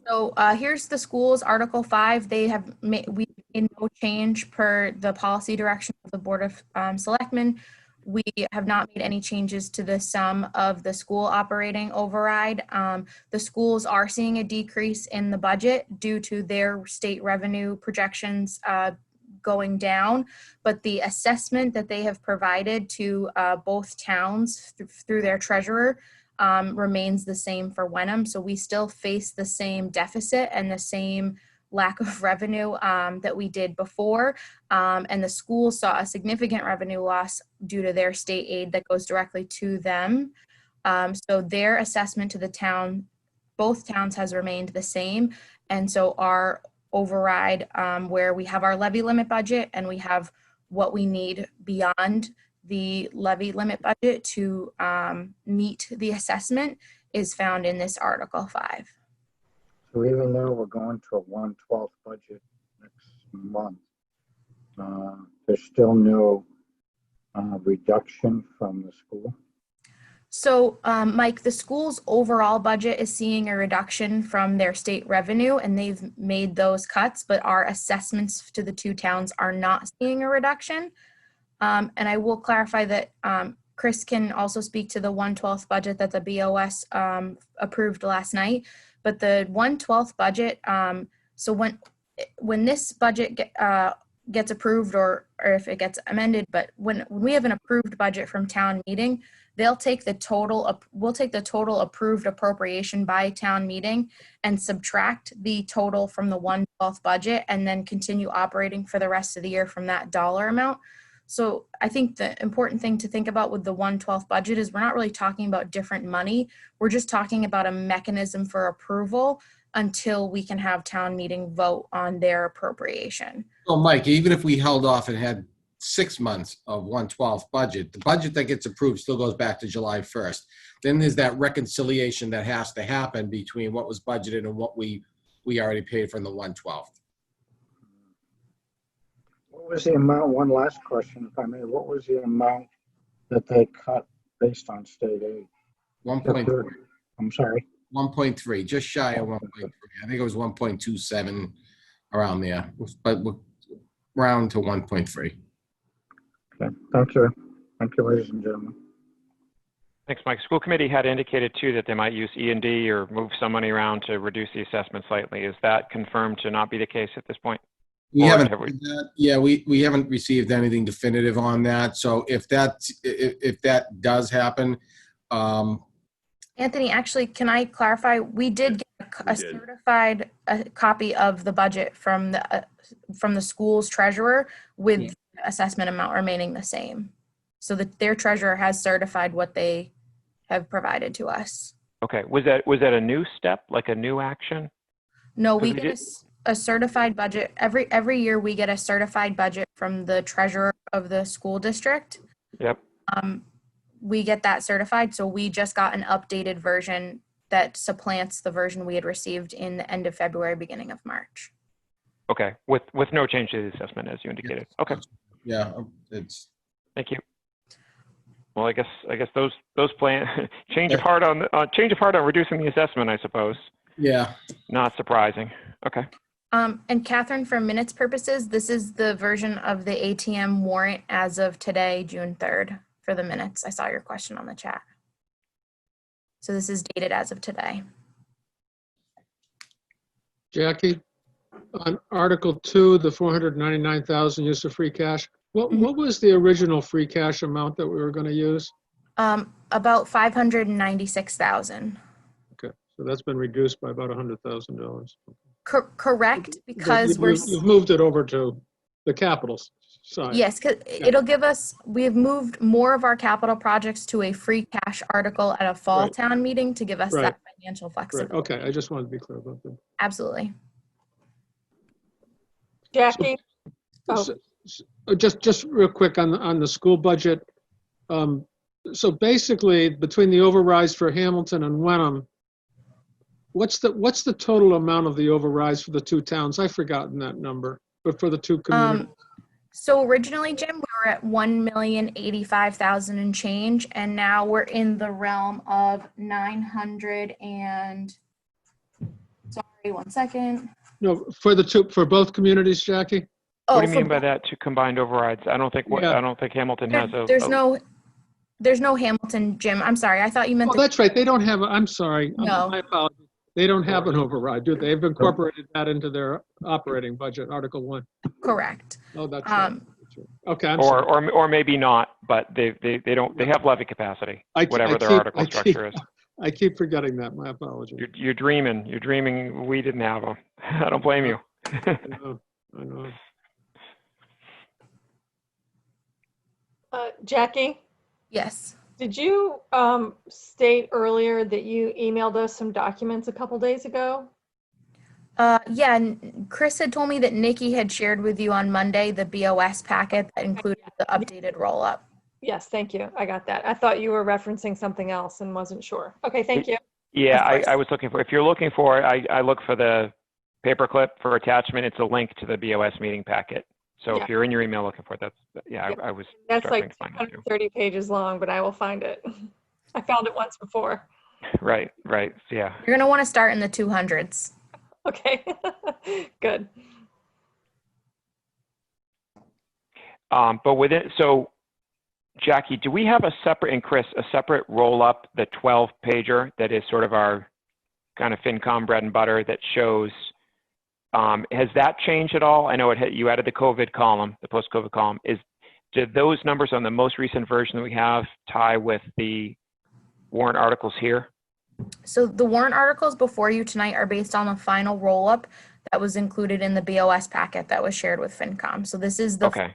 Speaker 8: So here's the schools, Article 5. We made no change per the policy direction of the Board of Selectmen. We have not made any changes to the sum of the school operating override. The schools are seeing a decrease in the budget due to their state revenue projections going down, but the assessment that they have provided to both towns through their treasurer remains the same for Wenham. So we still face the same deficit and the same lack of revenue that we did before. And the schools saw a significant revenue loss due to their state aid that goes directly to them. So their assessment to the town, both towns, has remained the same. And so our override, where we have our levy limit budget and we have what we need beyond the levy limit budget to meet the assessment, is found in this Article 5.
Speaker 2: So even though we're going to a 1/12 budget next month, there's still no reduction from the school?
Speaker 8: So, Mike, the school's overall budget is seeing a reduction from their state revenue, and they've made those cuts, but our assessments to the two towns are not seeing a reduction. And I will clarify that Chris can also speak to the 1/12 budget that the BOS approved last night. But the 1/12 budget, so when this budget gets approved, or if it gets amended, but when we have an approved budget from town meeting, we'll take the total approved appropriation by town meeting and subtract the total from the 1/12 budget, and then continue operating for the rest of the year from that dollar amount. So I think the important thing to think about with the 1/12 budget is we're not really talking about different money. We're just talking about a mechanism for approval until we can have town meeting vote on their appropriation.
Speaker 3: Well, Mike, even if we held off and had 6 months of 1/12 budget, the budget that gets approved still goes back to July 1st. Then there's that reconciliation that has to happen between what was budgeted and what we already paid from the 1/12.
Speaker 2: What was the amount, one last question, if I may, what was the amount that they cut based on state aid?
Speaker 3: 1.3.
Speaker 2: I'm sorry.
Speaker 3: 1.3, just shy of 1.3. I think it was 1.27 around there, but we're round to 1.3.
Speaker 2: Okay, thank you. Thank you, ladies and gentlemen.
Speaker 7: Thanks, Mike. School committee had indicated too that they might use E&D or move some money around to reduce the assessment slightly. Is that confirmed to not be the case at this point?
Speaker 3: We
Speaker 7: Or
Speaker 3: haven't
Speaker 7: have we-
Speaker 3: heard that. Yeah, we haven't received anything definitive on that. So if that does happen,
Speaker 8: Anthony, actually, can I clarify? We did get a
Speaker 9: did.
Speaker 8: certified copy of the budget from the school's treasurer with
Speaker 3: Yeah.
Speaker 8: the assessment amount remaining the same. So that their treasurer has certified what they have provided to us.
Speaker 7: Okay, was that a new step, like a new action?
Speaker 8: No, we
Speaker 7: Because we
Speaker 8: get a certified budget. Every year we get a certified budget from the treasurer of the school district.
Speaker 7: Yep.
Speaker 8: We get that certified, so we just got an updated version that supplants the version we had received in the end of February, beginning of March.
Speaker 7: Okay, with no change to the assessment as you indicated. Okay,
Speaker 3: yeah, it's
Speaker 7: thank you. Well, I guess those plan change of heart on reducing the assessment, I suppose.
Speaker 3: yeah.
Speaker 7: Not surprising. Okay.
Speaker 8: And Catherine, for minutes purposes, this is the version of the ATM warrant as of today, June 3rd, for the minutes. I saw your question on the chat. So this is dated as of today.
Speaker 5: Jackie, on Article 2, the 499,000 use of free cash, what was the original free cash amount that we were going to use?
Speaker 8: About 596,000.
Speaker 5: Okay, so that's been reduced by about $100,000.
Speaker 8: Correct, because
Speaker 5: You've moved it over to the capital side.
Speaker 8: Yes, because it'll give us, we have moved more of our capital projects to a free cash article at a fall
Speaker 5: Right.
Speaker 8: town meeting to give us
Speaker 5: Right.
Speaker 8: that financial
Speaker 5: Right,
Speaker 8: flexibility.
Speaker 5: okay, I just wanted to be clear about that.
Speaker 8: Absolutely.
Speaker 6: Jackie? Oh.
Speaker 5: Just real quick on the school budget. So basically, between the overrides for Hamilton and Wenham, what's the total amount of the overrides for the two towns? I've forgotten that number, but for the two communities.
Speaker 8: So originally, Jim, we were at 1,085,000 and change, and now we're in the realm of 900 and, sorry, 1 second.
Speaker 5: No, for both communities, Jackie?
Speaker 7: What do you
Speaker 8: for
Speaker 7: mean by that? To combined overrides? I don't think Hamilton has a.
Speaker 8: There's no Hamilton, Jim. I'm sorry. I thought you meant
Speaker 5: Oh, that's right. They don't have, I'm sorry.
Speaker 8: No.
Speaker 5: My apologies. They don't have an override, do they? They've incorporated that into their operating budget, Article 1.
Speaker 8: correct.
Speaker 5: Oh, that's right. Okay, I'm sorry.
Speaker 7: or maybe not, but they have levy capacity, whatever their article structure is.
Speaker 5: I keep forgetting that. My apologies.
Speaker 7: You're dreaming. We didn't have them. I don't blame you.
Speaker 5: I know.
Speaker 6: Jackie,
Speaker 8: Yes.
Speaker 6: did you state earlier that you emailed us some documents a couple days ago?
Speaker 8: Yeah, and Chris had told me that Nikki had shared with you on Monday the BOS packet that included the updated roll-up.
Speaker 6: Yes, thank you. I got that. I thought you were referencing something else and wasn't sure. Okay, thank you.
Speaker 7: Yeah,
Speaker 8: Of course.
Speaker 7: I was looking for. If you're looking for, I look for the paperclip for attachment. It's a link to the BOS meeting packet. So
Speaker 6: Yeah.
Speaker 7: if you're in your email looking for it,
Speaker 6: Yeah.
Speaker 7: I was
Speaker 6: That's
Speaker 7: struggling
Speaker 6: like
Speaker 7: to find it too.
Speaker 6: 230 pages long, but I will find it. I found it once before.
Speaker 7: Right. So, yeah.
Speaker 8: You're going to want to start in the 200s.
Speaker 6: Okay, good.
Speaker 7: But within, so Jackie, do we have a separate, and Chris, a separate roll up, the 12 pager that is sort of our kind of FinCom bread and butter that shows, has that changed at all? I know you added the COVID column, the post-COVID column. Did those numbers on the most recent version that we have tie with the warrant articles here?
Speaker 8: So the warrant articles before you tonight are based on the final roll-up that was included in the BOS packet that was shared with FinCom. So this is the
Speaker 7: Okay.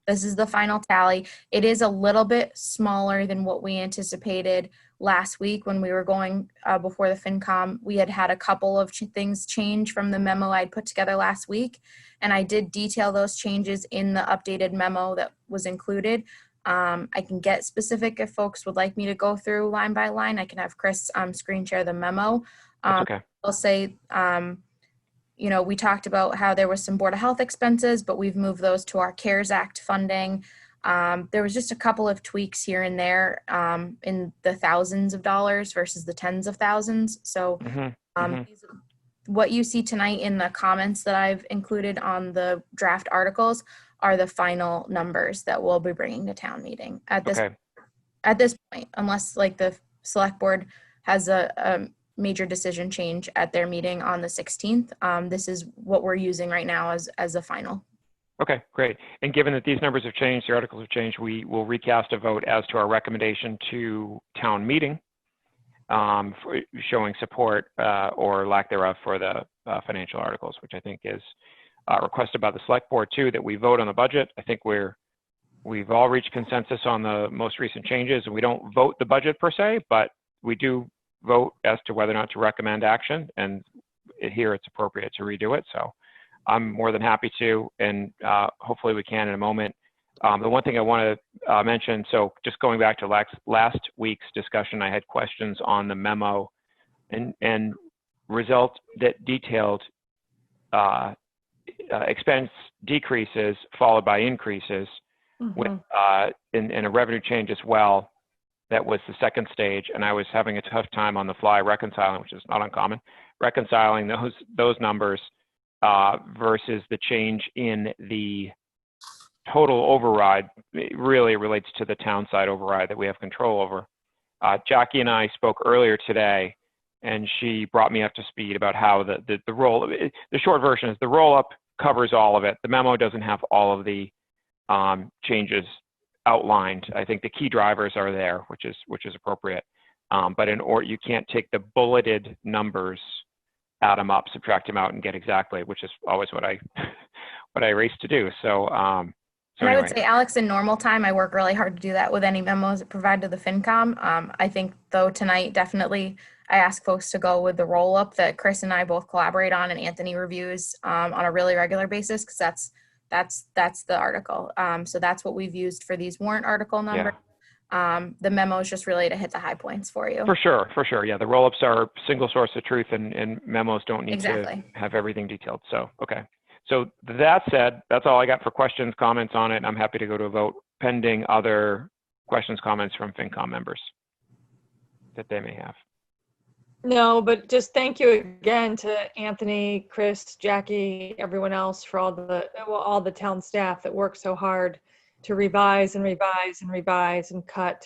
Speaker 8: this is the final tally. It is a little bit smaller than what we anticipated last week when we were going before the FinCom. We had a couple of things change from the memo I'd put together last week, and I did detail those changes in the updated memo that was included. I can get specific if folks would like me to go through line by line. I can have Chris screen share the memo.
Speaker 7: That's okay.
Speaker 8: I'll say, you know, we talked about how there was some Board of Health expenses, but we've moved those to our CARES Act funding. There was just a couple of tweaks here and there in the thousands of dollars versus the tens of thousands. So what you see tonight in the comments that I've included on the draft articles are the final numbers that we'll be bringing to town meeting at this point, unless like the select board has a major decision change at their meeting on the 16th. This is what we're using right now as a final.
Speaker 7: Okay, great. And given that these numbers have changed, the articles have changed, we will recast a vote as to our recommendation to town meeting, for showing support or lack thereof for the financial articles, which I think is requested by the select board too, that we vote on the budget. I think we've all reached consensus on the most recent changes, and we don't vote the budget per se, but we do vote as to whether or not to recommend action, and here it's appropriate to redo it. So I'm more than happy to, and hopefully we can in a moment. The one thing I want to mention, so just going back to last week's discussion, I had questions on the memo and result that detailed expense decreases followed by increases with in a revenue change as well. That was the second stage, and I was having a tough time on the fly reconciling, which is not uncommon, reconciling those numbers versus the change in the total override. It really relates to the town side override that we have control over. Jackie and I spoke earlier today, and she brought me up to speed about how the short version is the roll-up covers all of it. The memo doesn't have all of the changes outlined. I think the key drivers are there, which is appropriate. But you can't take the bulleted numbers, add them up, subtract them out, and get exactly, which is always what I race to do. So,
Speaker 8: and anyway. I would say, Alex, in normal time, I work really hard to do that with any memos provided to the FinCom. I think, though, tonight, definitely, I ask folks to go with the roll-up that Chris and I both collaborate on, and Anthony reviews on a really regular basis, because that's the article. So that's what we've used for these warrant article numbers. Yeah. The memo is just really to hit the high points for you.
Speaker 7: For sure. Yeah, the roll-ups are single source of truth, and memos don't need to have everything detailed. So, okay. So that said, that's all I got for questions, comments on it. I'm happy to go to a vote pending other questions, comments from FinCom members that they may have.
Speaker 6: No, but just thank you again to Anthony, Chris, Jackie, everyone else for all the town staff that work so hard to revise and revise and revise and cut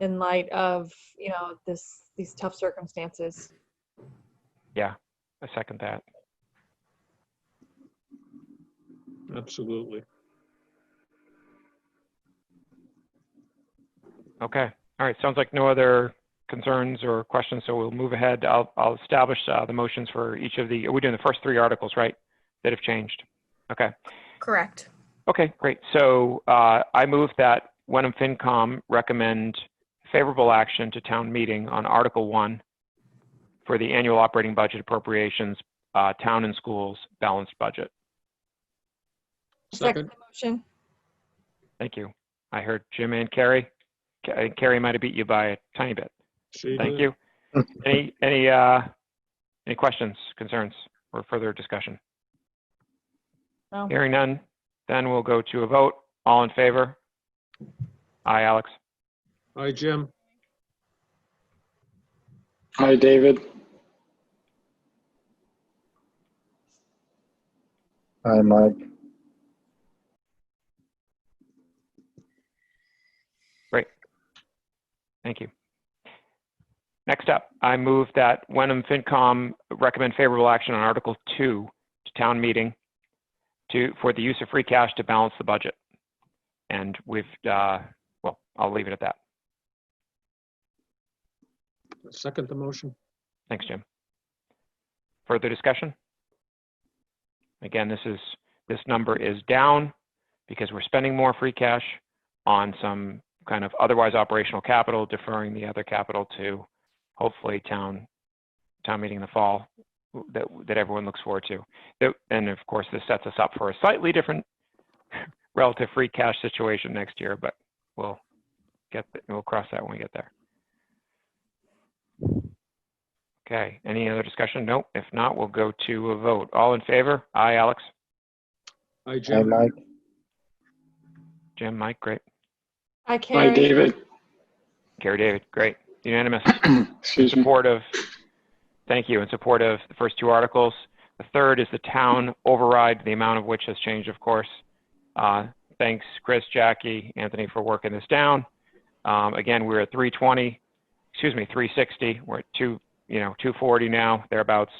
Speaker 6: in light of, these tough circumstances.
Speaker 7: Yeah, I second that.
Speaker 5: Absolutely.
Speaker 7: Okay. All right. Sounds like no other concerns or questions, so we'll move ahead. I'll establish the motions for each of we're doing the first three articles, right, that have changed? Okay.
Speaker 8: Correct.
Speaker 7: Okay, great. So I move that Wenham FinCom recommend favorable action to town meeting on Article 1 for the annual operating budget appropriations, town and schools balanced budget.
Speaker 5: Second.
Speaker 6: Motion.
Speaker 7: Thank you. I heard Jim and Carrie. Carrie might have beat you by a tiny bit. Thank you. Any questions, concerns, or further discussion?
Speaker 6: No.
Speaker 7: Hearing none. then we'll go to a vote. All in favor? Aye, Alex.
Speaker 5: Hi, Jim.
Speaker 4: Hi, David.
Speaker 2: Hi, Mike.
Speaker 7: Great. Thank you. Next up, I move that Wenham FinCom recommend favorable action on Article 2 to town meeting for the use of free cash to balance the budget. And we've, well, I'll leave it at that.
Speaker 5: Second the motion.
Speaker 7: Thanks, Jim. Further discussion? Again, this number is down because we're spending more free cash on some kind of otherwise operational capital, deferring the other capital to hopefully town meeting in the fall that everyone looks forward to. And of course, this sets us up for a slightly different relative free cash situation next year, but we'll cross that when we get there. Okay, any other discussion? Nope. If not, we'll go to a vote. All in favor? Aye, Alex.
Speaker 5: Hi,
Speaker 2: Hi,
Speaker 5: Jim.
Speaker 2: Mike.
Speaker 7: Jim, Mike, great.
Speaker 6: Hi,
Speaker 4: Hi,
Speaker 6: Carrie.
Speaker 4: David.
Speaker 7: Carrie, David, great. Unanimous.
Speaker 4: Excuse me.
Speaker 7: Thank you. In support of the first two articles. The third is the town override, the amount of which has changed, of course. Thanks, Chris, Jackie, Anthony, for working this down. Again, we're at 360. We're at 240 now, thereabouts.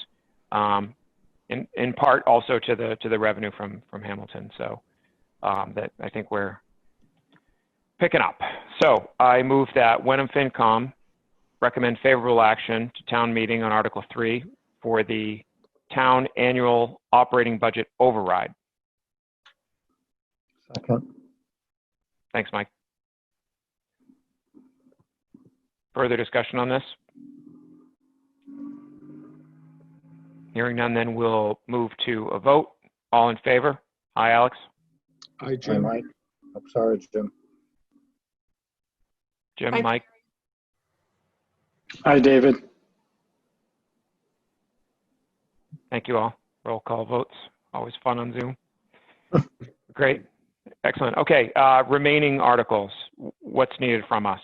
Speaker 7: In part also to the revenue from Hamilton. So that I think we're picking up. So I move that Wenham FinCom recommend favorable action to town meeting on Article 3 for the town annual operating budget override.
Speaker 2: Second.
Speaker 7: Thanks, Mike. Further discussion on this? Hearing none, then we'll move to a vote. All in favor? Aye, Alex.
Speaker 5: Hi,
Speaker 2: Hi,
Speaker 5: Jim.
Speaker 2: Mike. I'm sorry, Jim.
Speaker 7: Jim,
Speaker 6: Aye.
Speaker 7: Mike.
Speaker 4: Hi, David.
Speaker 7: Thank you all. Roll call votes. Always fun on Zoom. Great. Excellent. Okay. Remaining articles. What's needed from us?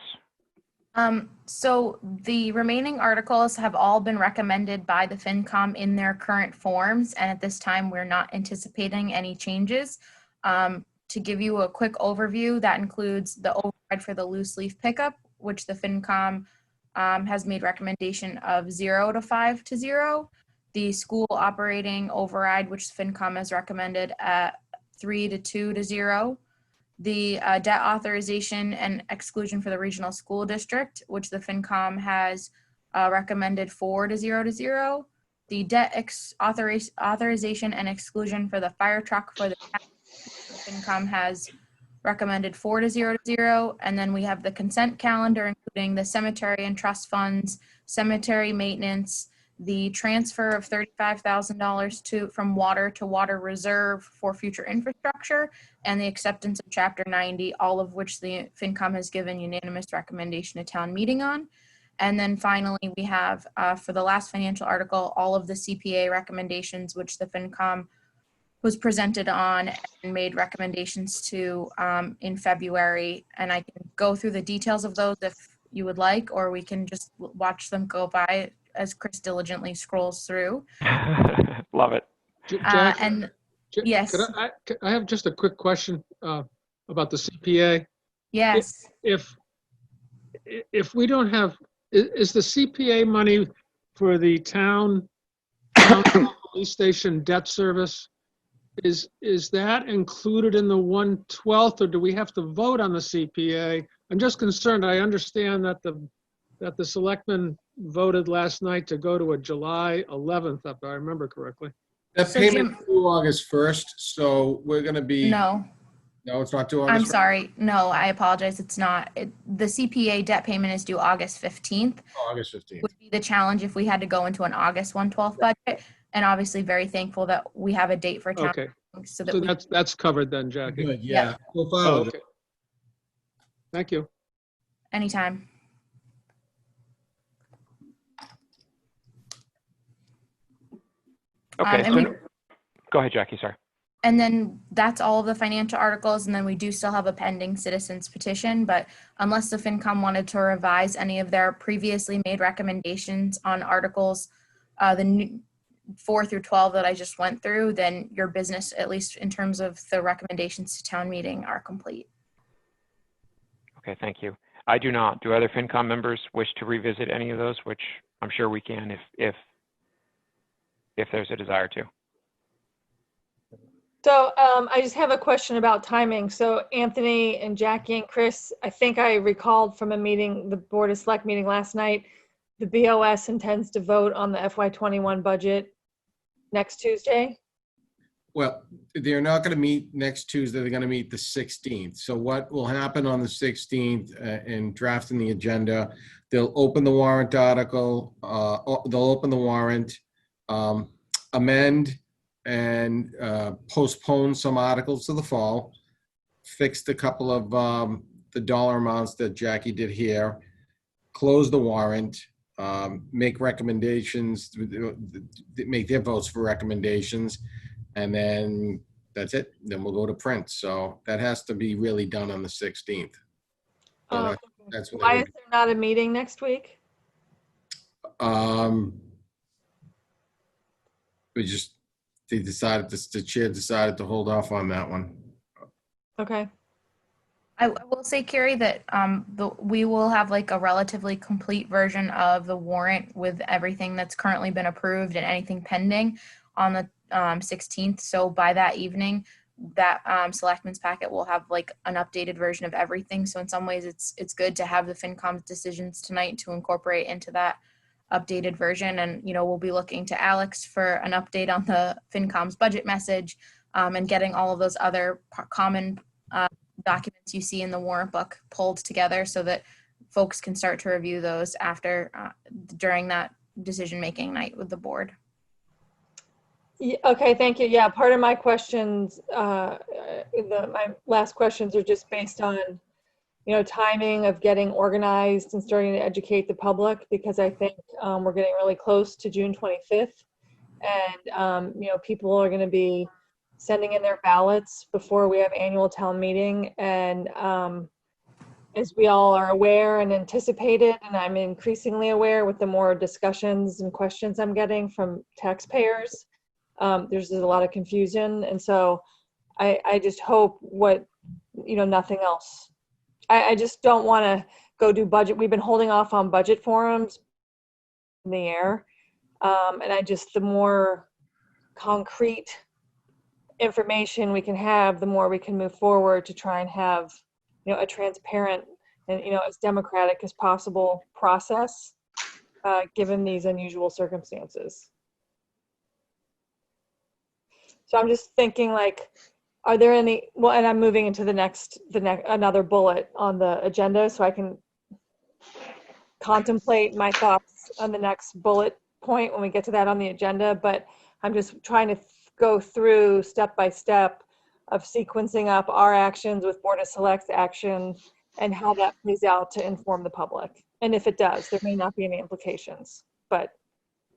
Speaker 8: So the remaining articles have all been recommended by the FinCom in their current forms, and at this time we're not anticipating any changes. To give you a quick overview, that includes the override for the loose leaf pickup, which the FinCom has made recommendation of 0 to 5 to 0. The school operating override, which the FinCom has recommended at 3 to 2 to 0. The debt authorization and exclusion for the regional school district, which the FinCom has recommended 4 to 0 to 0. The debt authorization and exclusion for the fire truck for the FinCom has recommended 4 to 0 to 0. And then we have the consent calendar, including the cemetery and trust funds, cemetery maintenance, the transfer of $35,000 from water to water reserve for future infrastructure, and the acceptance of Chapter 90, all of which the FinCom has given unanimous recommendation to town meeting on. And then finally, we have, for the last financial article, all of the CPA recommendations, which the FinCom was presented on and made recommendations to in February. And I can go through the details of those if you would like, or we can just watch them go by as Chris diligently scrolls through.
Speaker 7: Love it.
Speaker 5: Jack,
Speaker 8: Yes.
Speaker 5: Could I have just a quick question about the CPA?
Speaker 8: Yes.
Speaker 5: If we don't have, is the CPA money for the town police station debt service, is that included in the 1/12, or do we have to vote on the CPA? I'm just concerned. I understand that the selectmen voted last night to go to a July 11th, if I remember correctly.
Speaker 3: That
Speaker 8: So,
Speaker 3: payment
Speaker 8: Jim-
Speaker 3: is due August 1st, so we're going to be.
Speaker 8: No,
Speaker 3: No, it's not due
Speaker 8: I'm
Speaker 3: August 1st?
Speaker 8: sorry. No, I apologize. It's not. The CPA debt payment is due August 15th.
Speaker 3: Oh, August 15th.
Speaker 8: Would be the challenge if we had to go into an August 1/12 budget. And obviously very thankful that we have a date for town
Speaker 5: Okay,
Speaker 8: meeting so that
Speaker 5: so
Speaker 8: we,
Speaker 5: that's covered then, Jackie.
Speaker 3: Good, yeah. We'll
Speaker 5: Oh,
Speaker 3: follow that.
Speaker 5: okay. Thank you.
Speaker 8: anytime.
Speaker 7: Okay.
Speaker 8: And
Speaker 7: So
Speaker 8: we-
Speaker 7: go ahead, Jackie. Sorry.
Speaker 8: And then that's all of the financial articles. And then we do still have a pending citizens petition, but unless the FinCom wanted to revise any of their previously made recommendations on articles, the new 4 through 12 that I just went through, then your business, at least in terms of the recommendations to town meeting, are complete.
Speaker 7: Okay, thank you. I do not. Do other FinCom members wish to revisit any of those, which I'm sure we can if there's a desire to.
Speaker 6: So I just have a question about timing. So Anthony and Jackie and Chris, I think I recalled from a meeting, the Board of Select meeting last night, the BOS intends to vote on the FY21 budget next Tuesday.
Speaker 3: Well, they're not going to meet next Tuesday. They're going to meet the 16th. So what will happen on the 16th in drafting the agenda, they'll open the warrant article, they'll open the warrant, amend and postpone some articles to the fall, fixed a couple of the dollar amounts that Jackie did here, close the warrant, make recommendations, make their votes for recommendations, and then that's it. Then we'll go to print. So that has to be really done on the 16th. So that's when
Speaker 6: Why is there not a meeting next week?
Speaker 3: the chair decided to hold off on that one.
Speaker 6: Okay.
Speaker 8: I will say, Carrie, that we will have like a relatively complete version of the warrant with everything that's currently been approved and anything pending on the 16th. So by that evening, that selectmen's packet will have like an updated version of everything. So in some ways, it's good to have the FinCom's decisions tonight to incorporate into that updated version. And we'll be looking to Alex for an update on the FinCom's budget message and getting all of those other common documents you see in the warrant book pulled together so that folks can start to review those after during that decision-making night with the board.
Speaker 6: Yeah, okay, thank you. Yeah, part of my questions, my last questions are just based on, timing of getting organized and starting to educate the public, because I think we're getting really close to June 25th. And, people are going to be sending in their ballots before we have annual town meeting. And as we all are aware and anticipated, and I'm increasingly aware with the more discussions and questions I'm getting from taxpayers, there's a lot of confusion. And so I just hope nothing else. I just don't want to go do budget. We've been holding off on budget forums in the air. And the more concrete information we can have, the more we can move forward to try and have, a transparent and, as democratic as possible process, given these unusual circumstances. So I'm just thinking, like, are there any, and I'm moving into another bullet on the agenda so I can contemplate my thoughts on the next bullet point when we get to that on the agenda. But I'm just trying to go through step by step of sequencing up our actions with Board of Select's action and how that plays out to inform the public. And if it does, there may not be any implications, but.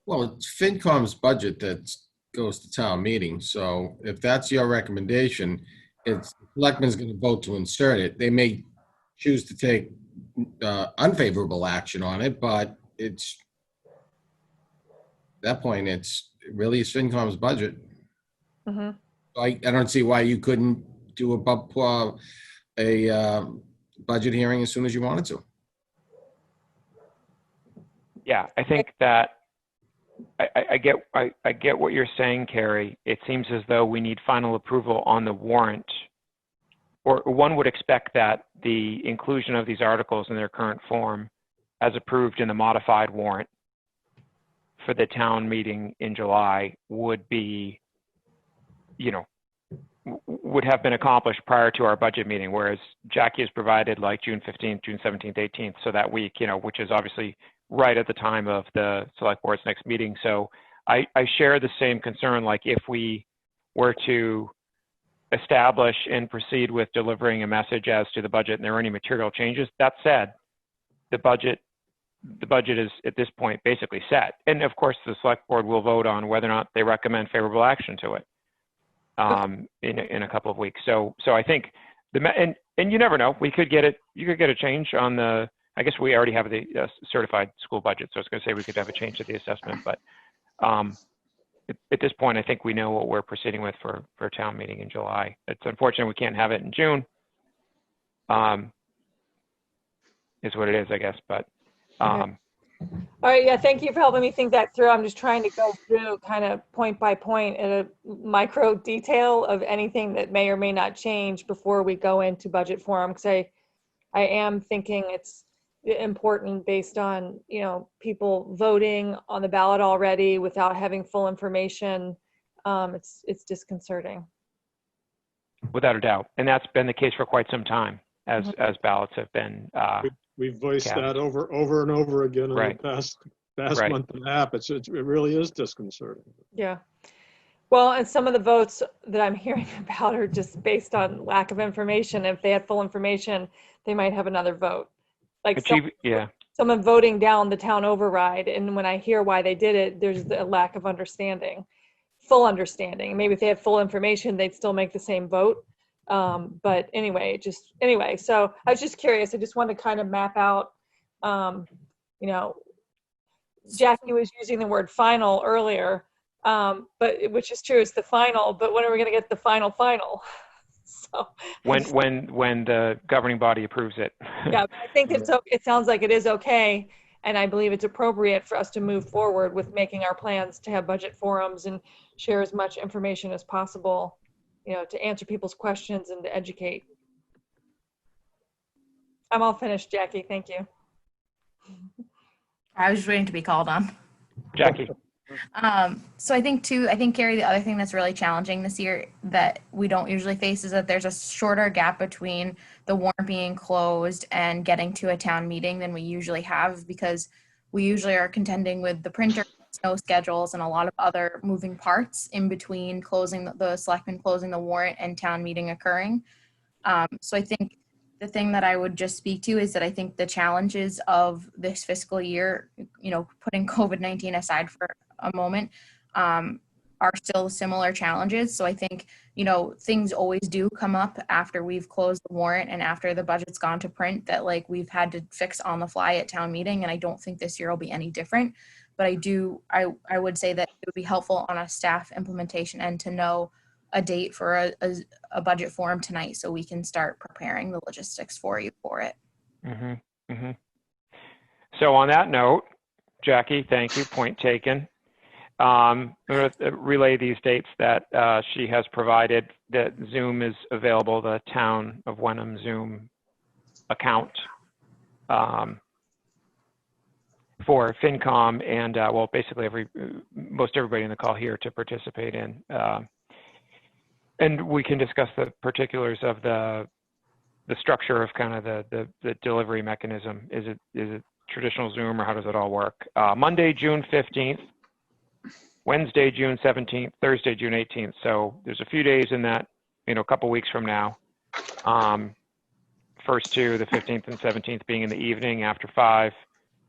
Speaker 3: Well, it's FinCom's budget that goes to town meeting. So if that's your recommendation, it's selectmen's going to vote to insert it. They may choose to take unfavorable action on it, but at that point, it's really FinCom's budget.
Speaker 6: Mm-hmm.
Speaker 3: I don't see why you couldn't do a budget hearing as soon as you wanted to.
Speaker 7: Yeah, I think that I get what you're saying, Carrie. It seems as though we need final approval on the warrant, or one would expect that the inclusion of these articles in their current form, as approved in the modified warrant for the town meeting in July, would be, would have been accomplished prior to our budget meeting, whereas Jackie has provided like June 15th, June 17th, 18th, so that week, which is obviously right at the time of the select board's next meeting. So I share the same concern, like if we were to establish and proceed with delivering a message as to the budget and there are any material changes. That said, the budget is at this point basically set. And of course, the select board will vote on whether or not they recommend favorable action to it. in a couple of weeks. So I think and you never know. We could get it. You could get a change on the. I guess we already have the certified school budget, so I was going to say we could have a change to the assessment. But at this point, I think we know what we're proceeding with for a town meeting in July. It's unfortunate we can't have it in June. Is what it is, I guess. But
Speaker 6: all right, yeah, thank you for helping me think that through. I'm just trying to go through kind of point by point at a micro detail of anything that may or may not change before we go into budget forum, because I am thinking it's important based on, you know, people voting on the ballot already without having full information. It's disconcerting.
Speaker 7: without a doubt, and that's been the case for quite some time as ballots have been.
Speaker 5: We've voiced
Speaker 7: cast.
Speaker 5: that over and over again in
Speaker 7: Right.
Speaker 5: the past
Speaker 7: Right.
Speaker 5: month and a half. It really is disconcerting.
Speaker 6: Yeah. Well, and some of the votes that I'm hearing about are just based on lack of information. If they had full information, they might have another vote. Like someone voting down the town override. And when I hear why they did it, there's a lack of understanding, full understanding. Maybe if they had full information, they'd still make the same vote. But anyway, so I was just curious. I just wanted to kind of map out, you know, Jackie was using the word final earlier, but which is true, it's the final, but when are we going to get the final? So
Speaker 7: when the governing body approves it.
Speaker 6: yeah, I think it sounds like it is okay. And I believe it's appropriate for us to move forward with making our plans to have budget forums and share as much information as possible, you know, to answer people's questions and to educate. I'm all finished, Jackie. Thank you.
Speaker 8: I was just waiting to be called on.
Speaker 7: Jackie.
Speaker 8: So I think Carrie, the other thing that's really challenging this year that we don't usually face is that there's a shorter gap between the warrant being closed and getting to a town meeting than we usually have, because we usually are contending with the printer, snow schedules, and a lot of other moving parts in between the selectmen closing the warrant and town meeting occurring. So I think the thing that I would just speak to is that I think the challenges of this fiscal year, you know, putting COVID-19 aside for a moment, are still similar challenges. So I think, you know, things always do come up after we've closed the warrant and after the budget's gone to print that like we've had to fix on the fly at town meeting. And I don't think this year will be any different. But I would say that it would be helpful on a staff implementation end to know a date for a budget forum tonight so we can start preparing the logistics for you for it.
Speaker 7: Mm-hmm. Mm-hmm. So on that note, Jackie, thank you. Point taken. I'm going to relay these dates that she has provided. That Zoom is available, the Town of Wenham Zoom account for FinCom and well, basically most everybody in the call here to participate in. And we can discuss the particulars of the structure of kind of the delivery mechanism. Is it traditional Zoom or how does it all work? Monday, June 15th, Wednesday, June 17th, Thursday, June 18th. So there's a few days in that, you know, a couple weeks from now. First two, the 15th and 17th being in the evening after 5,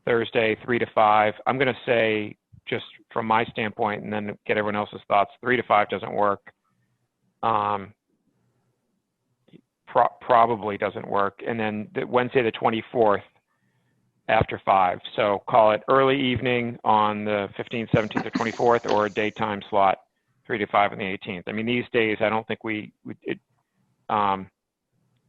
Speaker 7: Thursday, 3 to 5. I'm going to say, just from my standpoint, and then get everyone else's thoughts, 3 to 5 doesn't work. Probably doesn't work. And then Wednesday, the 24th after 5. So call it early evening on the 15th, 17th, or 24th, or a daytime slot, 3 to 5 on the 18th. I mean, these days, I don't think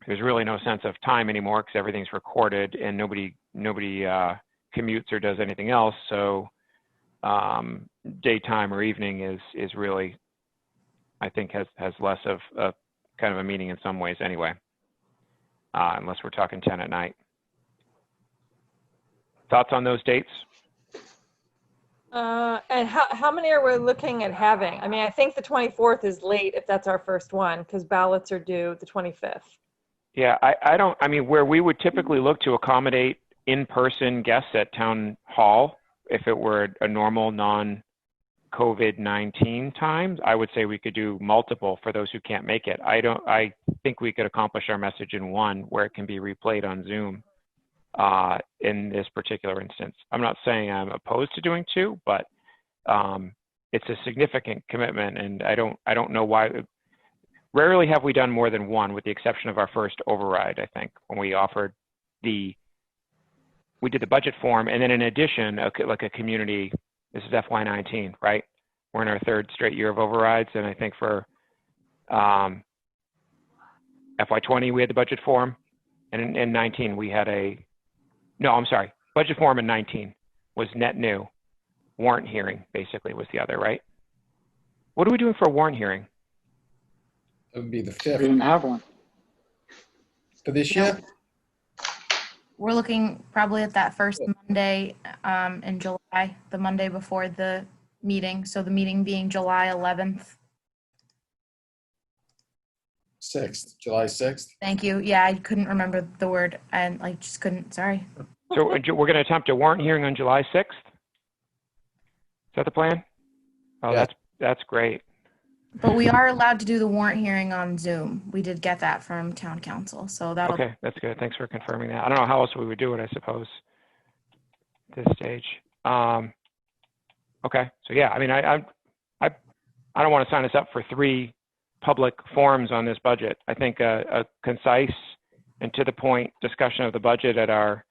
Speaker 7: there's really no sense of time anymore because everything's recorded and nobody commutes or does anything else. So daytime or evening is really, I think, has less of a kind of a meaning in some ways anyway, unless we're talking 10 at night. Thoughts on those dates?
Speaker 6: And how many are we looking at having? I mean, I think the 24th is late if that's our first one because ballots are due the 25th.
Speaker 7: Yeah, I mean, where we would typically look to accommodate in-person guests at town hall, if it were a normal non-COVID-19 times, I would say we could do multiple for those who can't make it. I think we could accomplish our message in one where it can be replayed on Zoom in this particular instance. I'm not saying I'm opposed to doing 2, but it's a significant commitment, and I don't know why. rarely have we done more than one, with the exception of our first override, I think, when we offered we did the budget form, and then in addition, like a community, this is FY19, right? We're in our third straight year of overrides, and I think for FY20, we had the budget form, and in 19, we had budget form in 19 was net new. Warrant hearing, basically, was the other, right? What are we doing for a warrant hearing?
Speaker 3: That would be the
Speaker 4: We
Speaker 3: 5th
Speaker 4: didn't have one.
Speaker 3: for this year.
Speaker 8: We're looking probably at that first Monday in July, the Monday before the meeting. So the meeting being July 11th.
Speaker 3: 6th, July 6th.
Speaker 8: Thank you. Yeah, I couldn't remember the word and I just couldn't, sorry.
Speaker 7: So we're going to attempt a warrant hearing on July 6th? Is that the plan? Oh,
Speaker 3: Yeah.
Speaker 7: that's great.
Speaker 8: But we are allowed to do the warrant hearing on Zoom. We did get that from town council, so that'll.
Speaker 7: Okay, that's good. Thanks for confirming that. I don't know how else we would do it, I suppose, at this stage. Okay, so yeah, I mean, I don't want to sign us up for 3 public forums on this budget. I think a concise and to the point discussion of the budget at our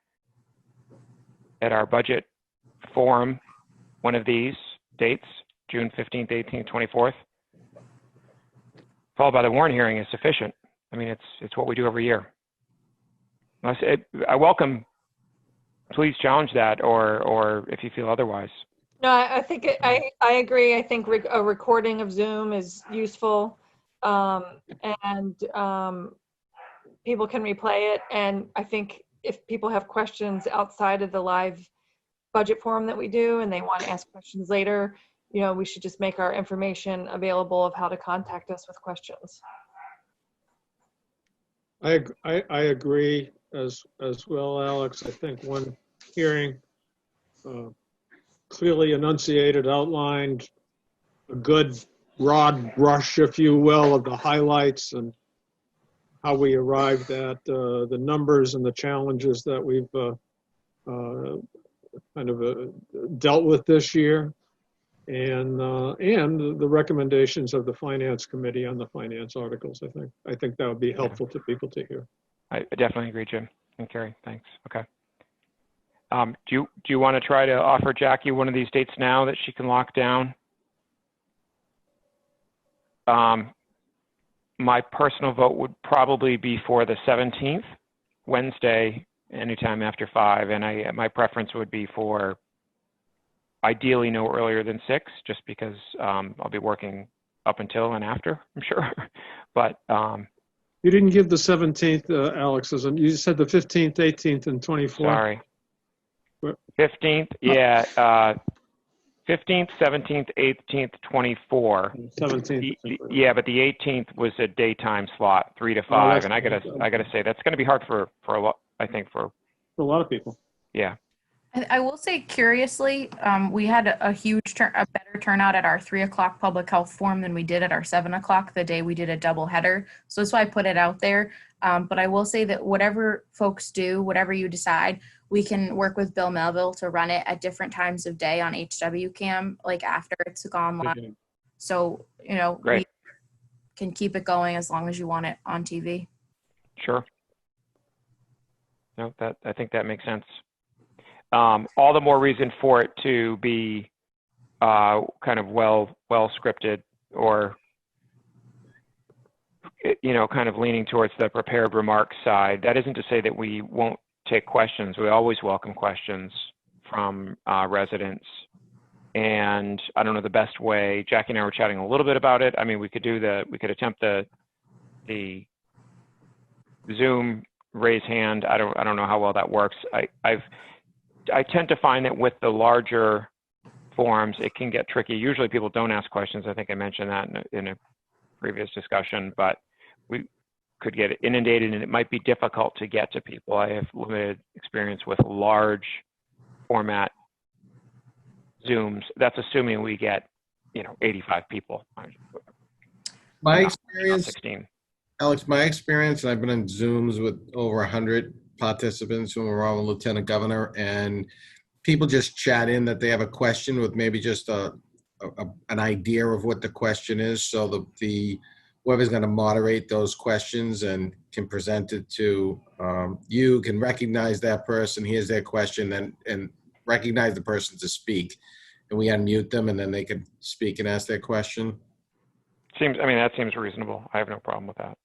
Speaker 7: budget forum, one of these dates, June 15th, 18th, 24th, followed by the warrant hearing is sufficient. I mean, it's what we do every year. I welcome, please challenge that, or if you feel otherwise.
Speaker 6: No, I think I agree. I think a recording of Zoom is useful, and people can replay it. And I think if people have questions outside of the live budget forum that we do, and they want to ask questions later, we should just make our information available of how to contact us with questions.
Speaker 5: I agree as well, Alex. I think one hearing clearly enunciated, outlined a good broad brush, if you will, of the highlights and how we arrived at the numbers and the challenges that we've dealt with this year, and the recommendations of the Finance Committee on the finance articles. I think that would be helpful to people to hear.
Speaker 7: I definitely agree, Jim and Carrie. Thanks. Okay. Do you want to try to offer Jackie one of these dates now that she can lock down? My personal vote would probably be for the 17th, Wednesday, anytime after 5, and my preference would be for ideally no earlier than 6, just because I'll be working up until and after, I'm sure. But
Speaker 5: you didn't give the 17th, Alex. You said the 15th, 18th, and 24th.
Speaker 7: Sorry.
Speaker 5: What?
Speaker 7: 15th, yeah. 15th, 17th, 18th, 24.
Speaker 5: 17th.
Speaker 7: Yeah, but the 18th was a daytime slot, 3 to 5, and I gotta say that's gonna be hard for a lot. I think for
Speaker 5: a lot of people.
Speaker 7: Yeah.
Speaker 8: I will say, curiously, we had a better turnout at our 3 o'clock public health forum than we did at our 7 o'clock, the day we did a double header. So that's why I put it out there. But I will say that whatever folks do, whatever you decide, we can work with Bill Melville to run it at different times of day on HWCam, like after it's gone live. So,
Speaker 7: Great.
Speaker 8: we can keep it going as long as you want it on TV.
Speaker 7: Sure. No, I think that makes sense. All the more reason for it to be kind of well scripted, or kind of leaning towards the prepared remarks side. That isn't to say that we won't take questions. We always welcome questions from residents. And I don't know the best way. Jackie and I were chatting a little bit about it. I mean, we could attempt the Zoom raise hand. I don't know how well that works. I tend to find that with the larger forums, it can get tricky. Usually people don't ask questions. I think I mentioned that in a previous discussion, but we could get inundated and it might be difficult to get to people. I have limited experience with large format Zooms. That's assuming we get, 85 people.
Speaker 3: My experience,
Speaker 7: 16.
Speaker 3: Alex, my experience, and I've been in Zooms with over 100 participants who are on Lieutenant Governor, and people just chat in that they have a question with maybe just an idea of what the question is. So the whoever's going to moderate those questions and can present it to you, can recognize that person, here's their question, and recognize the person to speak. And we unmute them, and then they can speak and ask their question.
Speaker 7: That seems reasonable. I have no problem with that.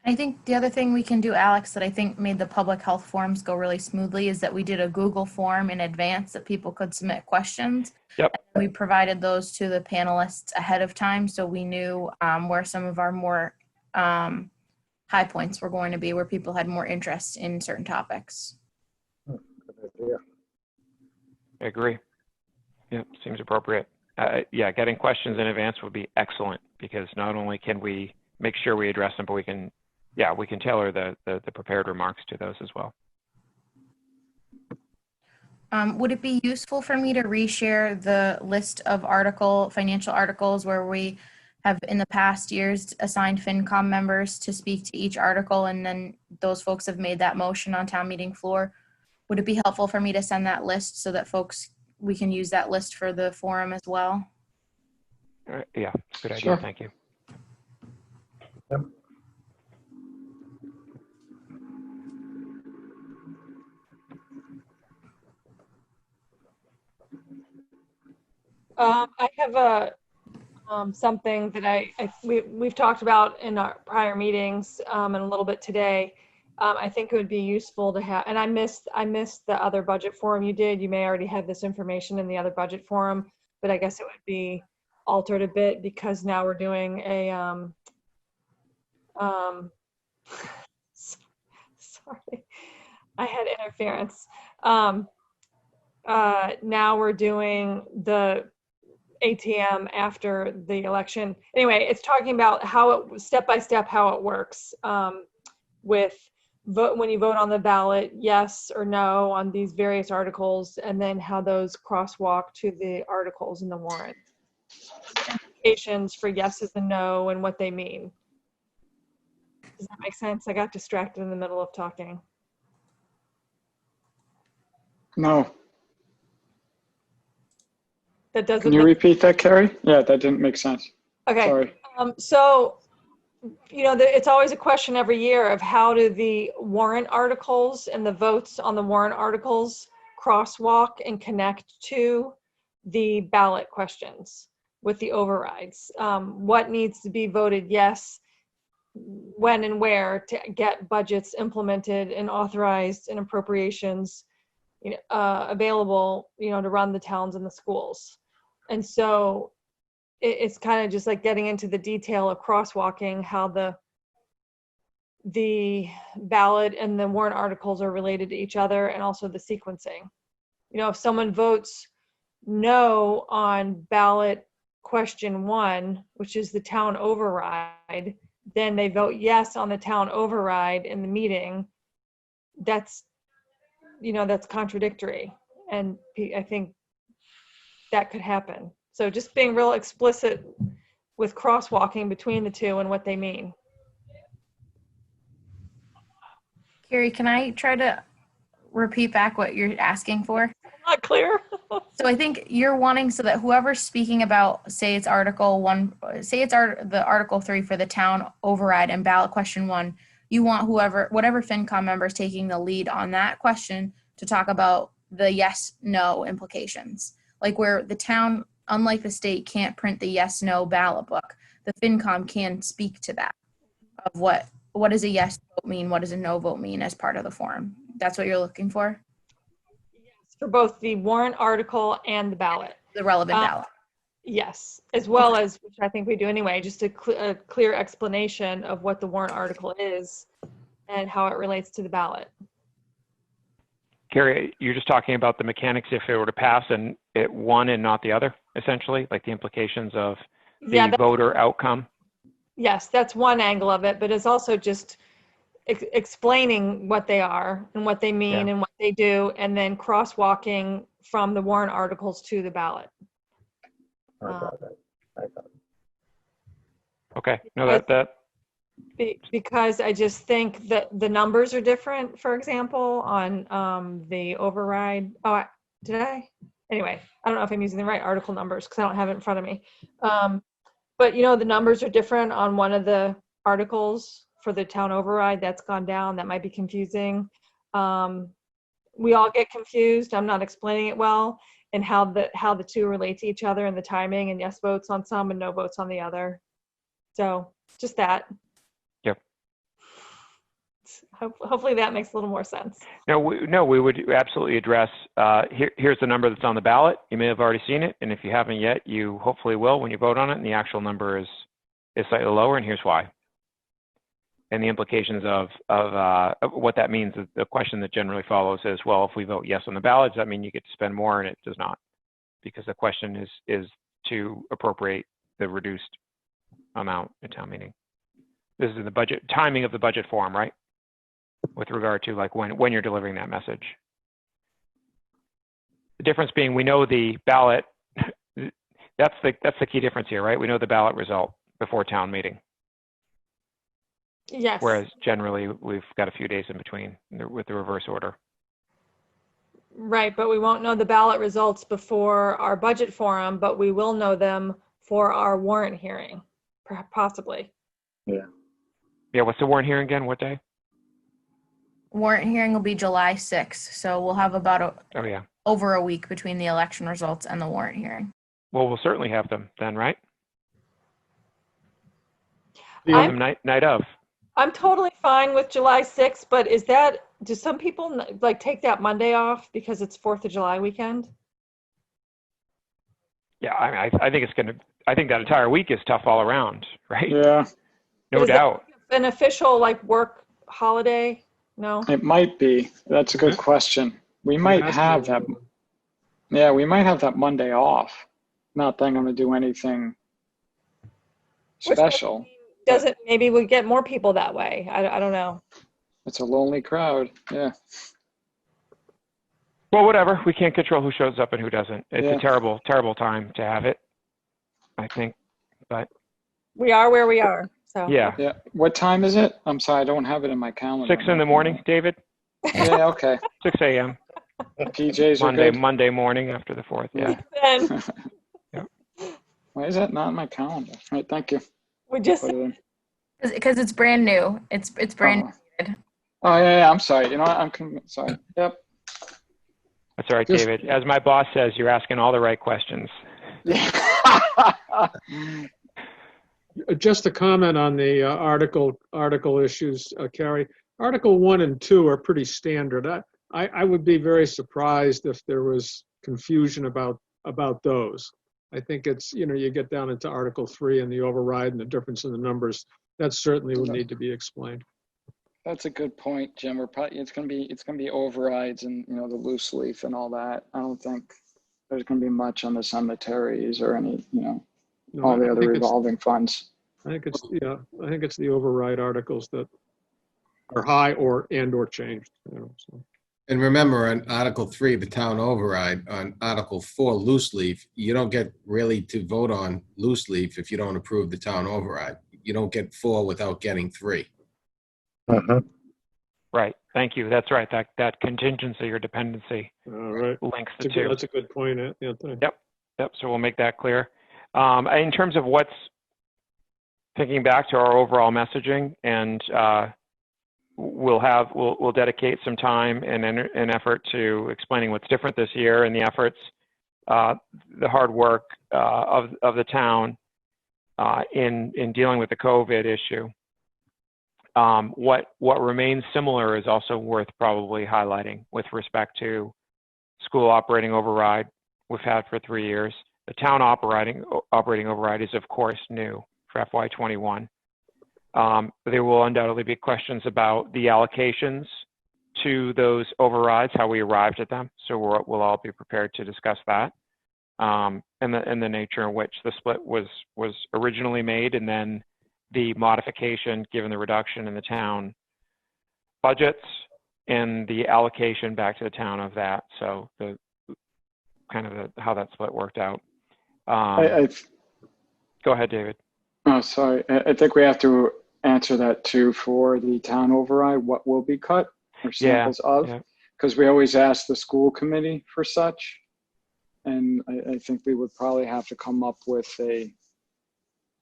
Speaker 8: I think the other thing we can do, Alex, that I think made the public health forums go really smoothly is that we did a Google form in advance that people could submit questions.
Speaker 7: Yep.
Speaker 8: And we provided those to the panelists ahead of time, so we knew where some of our more high points were going to be, where people had more interest in certain topics.
Speaker 2: Good idea.
Speaker 7: I agree. Yeah, seems appropriate. Yeah, getting questions in advance would be excellent, because not only can we make sure we address them, but we can tailor the prepared remarks to those as well.
Speaker 8: Would it be useful for me to reshare the list of financial articles where we have in the past years assigned FinCom members to speak to each article, and then those folks have made that motion on town meeting floor? Would it be helpful for me to send that list so that we can use that list for the forum as well?
Speaker 7: Yeah, good idea.
Speaker 4: Sure.
Speaker 7: Thank you.
Speaker 2: Yep.
Speaker 6: I have something that we've talked about in our prior meetings and a little bit today. I think it would be useful to have, and I missed the other budget forum you did. You may already have this information in the other budget forum, but I guess it would be altered a bit because now we're doing a sorry, I had interference. Now we're doing the ATM after the election. Anyway, it's talking about how it step by step how it works with when you vote on the ballot, yes or no on these various articles, and then how those crosswalk to the articles in the warrant. Implications for yeses and no and what they mean. Does that make sense? I got distracted in the middle of talking.
Speaker 4: No.
Speaker 6: That doesn't.
Speaker 4: Can you repeat that, Carrie? Yeah, that didn't make sense.
Speaker 6: Okay.
Speaker 4: Sorry.
Speaker 6: So, it's always a question every year of how do the warrant articles and the votes on the warrant articles crosswalk and connect to the ballot questions with the overrides. What needs to be voted yes, when and where to get budgets implemented and authorized and appropriations available, to run the towns and the schools. And so it's kind of just like getting into the detail of crosswalking how the ballot and the warrant articles are related to each other, and also the sequencing. If someone votes no on ballot question 1, which is the town override, then they vote yes on the town override in the meeting. That's contradictory. And I think that could happen. So just being real explicit with crosswalking between the two and what they mean.
Speaker 8: Carrie, can I try to repeat back what you're asking for?
Speaker 6: Not clear.
Speaker 8: So I think you're wanting so that whoever's speaking about, say it's Article 1, say it's the Article 3 for the town override and ballot question 1, you want whatever FinCom member is taking the lead on that question to talk about the yes, no implications. Like where the town, unlike the state, can't print the yes, no ballot book, the FinCom can speak to that of what does a yes vote mean, what does a no vote mean as part of the forum. That's what you're looking for?
Speaker 6: Yes, for both the warrant article and the ballot.
Speaker 8: The relevant ballot.
Speaker 6: Yes, as well as, which I think we do anyway, just a clear explanation of what the warrant article is and how it relates to the ballot.
Speaker 7: Carrie, you're just talking about the mechanics if it were to pass and it one and not the other, essentially, like the implications of the voter outcome?
Speaker 6: Yes, that's one angle of it, but it's also just explaining what they are and what they mean and what they do, and then crosswalking from the warrant articles to the ballot.
Speaker 2: I got it.
Speaker 7: Okay, no,
Speaker 6: Because I just think that the numbers are different, for example, on the override. Oh, did I? Anyway, I don't know if I'm using the right article numbers because I don't have it in front of me. But the numbers are different on one of the articles for the town override. That's gone down. That might be confusing. We all get confused. I'm not explaining it well, and how the two relate to each other and the timing, and yes votes on some and no votes on the other. So just that.
Speaker 7: Yep.
Speaker 6: Hopefully that makes a little more sense.
Speaker 7: No, we would absolutely address, here's the number that's on the ballot. You may have already seen it, and if you haven't yet, you hopefully will when you vote on it, and the actual number is slightly lower, and here's why. And the implications of what that means. The question that generally follows is, well, if we vote yes on the ballot, does that mean you get to spend more? And it does not, because the question is to appropriate the reduced amount at town meeting. This is the budget, timing of the budget form, right? With regard to like when you're delivering that message. The difference being, we know the ballot, that's the key difference here, right? We know the ballot result before town meeting.
Speaker 6: Yes.
Speaker 7: Whereas generally we've got a few days in between with the reverse order.
Speaker 6: Right, but we won't know the ballot results before our budget forum, but we will know them for our warrant hearing, possibly.
Speaker 7: Yeah, what's the warrant hearing again? What day?
Speaker 8: Warrant hearing will be July 6th, so we'll have about
Speaker 7: Oh yeah.
Speaker 8: over a week between the election results and the warrant hearing.
Speaker 7: Well, we'll certainly have them then, right?
Speaker 6: I'm-
Speaker 7: Night of.
Speaker 6: I'm totally fine with July 6th, but do some people like take that Monday off because it's 4th of July weekend?
Speaker 7: Yeah, I mean, I think I think that entire week is tough all around, right?
Speaker 4: Yeah,
Speaker 7: No
Speaker 6: Is that
Speaker 7: doubt.
Speaker 6: an official like work holiday? No?
Speaker 4: it might be. That's a good question. We might have that. Yeah, we might have that Monday off. Not that I'm going to do anything special.
Speaker 6: Doesn't, maybe we get more people that way. I don't know.
Speaker 4: It's a lonely crowd. Yeah.
Speaker 7: Well, whatever. We can't control who shows up and who doesn't. It's
Speaker 4: Yeah.
Speaker 7: a terrible, terrible time to have it, I think. But
Speaker 6: We are where we are. So
Speaker 7: yeah.
Speaker 4: Yeah. What time is it? I'm sorry, I don't have it in my calendar.
Speaker 7: 6 in the morning, David?
Speaker 4: Yeah, okay.
Speaker 7: 6 a.m.
Speaker 4: PJs are good.
Speaker 7: Monday morning after the 4th. Yeah.
Speaker 6: then
Speaker 4: Why is that not in my calendar? All right, thank you.
Speaker 6: we just
Speaker 4: Put it in.
Speaker 8: Because it's brand new. It's brand new.
Speaker 4: Oh, yeah, I'm sorry. You know what? Sorry. Yep.
Speaker 7: That's all right,
Speaker 5: Just-
Speaker 7: David. As my boss says, you're asking all the right questions.
Speaker 5: Just a comment on the article issues, Carrie. Article 1 and 2 are pretty standard. I would be very surprised if there was confusion about those. I think it's, you get down into Article 3 and the override and the difference in the numbers. That certainly would need to be explained.
Speaker 4: That's a good point, Jim. It's gonna be overrides and the loose leaf and all that. I don't think there's gonna be much on the cemeteries or any
Speaker 5: No,
Speaker 4: all the
Speaker 5: I
Speaker 4: other
Speaker 5: think it's-
Speaker 4: revolving funds.
Speaker 5: I think it's the override articles that are high or changed. So.
Speaker 3: And remember, on Article 3, the town override, on Article 4, loose leaf, you don't get really to vote on loose leaf if you don't approve the town override. You don't get 4 without getting 3.
Speaker 7: Right. Thank you. That's right. That contingency or dependency
Speaker 5: All right.
Speaker 7: links the two.
Speaker 5: That's a good point, Anthony.
Speaker 7: Yep. So we'll make that clear. In terms of what's thinking back to our overall messaging, and we'll dedicate some time and effort to explaining what's different this year and the efforts, the hard work of the town in dealing with the COVID issue. What remains similar is also worth probably highlighting with respect to school operating override we've had for 3 years. The town operating override is, of course, new for FY21. There will undoubtedly be questions about the allocations to those overrides, how we arrived at them. So we'll all be prepared to discuss that, and the nature in which the split was originally made, and then the modification given the reduction in the town budgets and the allocation back to the town of that. So how that split worked out. Go ahead, David.
Speaker 4: Oh, sorry. I think we have to answer that too for the town override. What will be cut or samples of? Because we always ask the school committee for such, and I think we would probably have to come up with a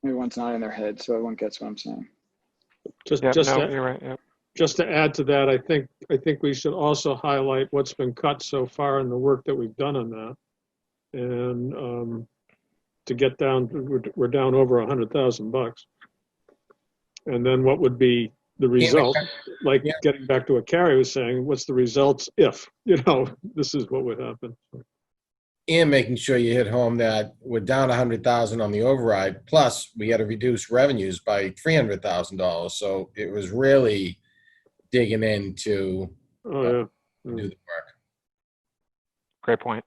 Speaker 4: everyone's not in their head, so everyone gets what I'm saying.
Speaker 5: Just,
Speaker 7: Yeah,
Speaker 5: just,
Speaker 7: no,
Speaker 5: to,
Speaker 7: you're right. Yep.
Speaker 5: just to add to that, I think we should also highlight what's been cut so far in the work that we've done on that. And to get down, we're down over $100,000. And then what would be the result? Like
Speaker 3: Yeah.
Speaker 5: getting back to what Carrie was saying, what's the results if, this is what would happen?
Speaker 3: And making sure you hit home that we're down 100,000 on the override, plus we had to reduce revenues by $300,000. So it was really digging into
Speaker 5: Oh, yeah.
Speaker 3: do the work.
Speaker 7: Great point.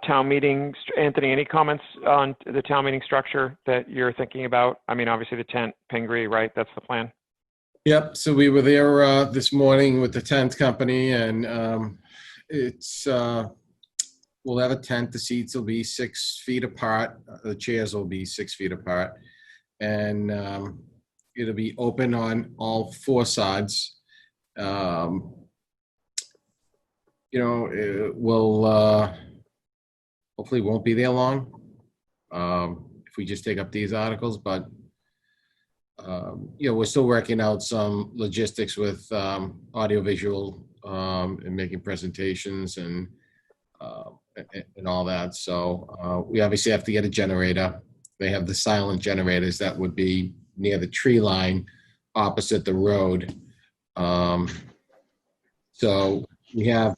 Speaker 7: Town meetings, Anthony, any comments on the town meeting structure that you're thinking about? I mean, obviously the tent, Pingree, right? That's the plan.
Speaker 3: Yep. So we were there this morning with the tent company, and it's we'll have a tent. The seats will be 6 feet apart. The chairs will be 6 feet apart, and it'll be open on all 4 sides. It will hopefully won't be there long if we just take up these articles, but we're still working out some logistics with audiovisual and making presentations and all that. So we obviously have to get a generator. They have the silent generators that would be near the tree line opposite the road. So we have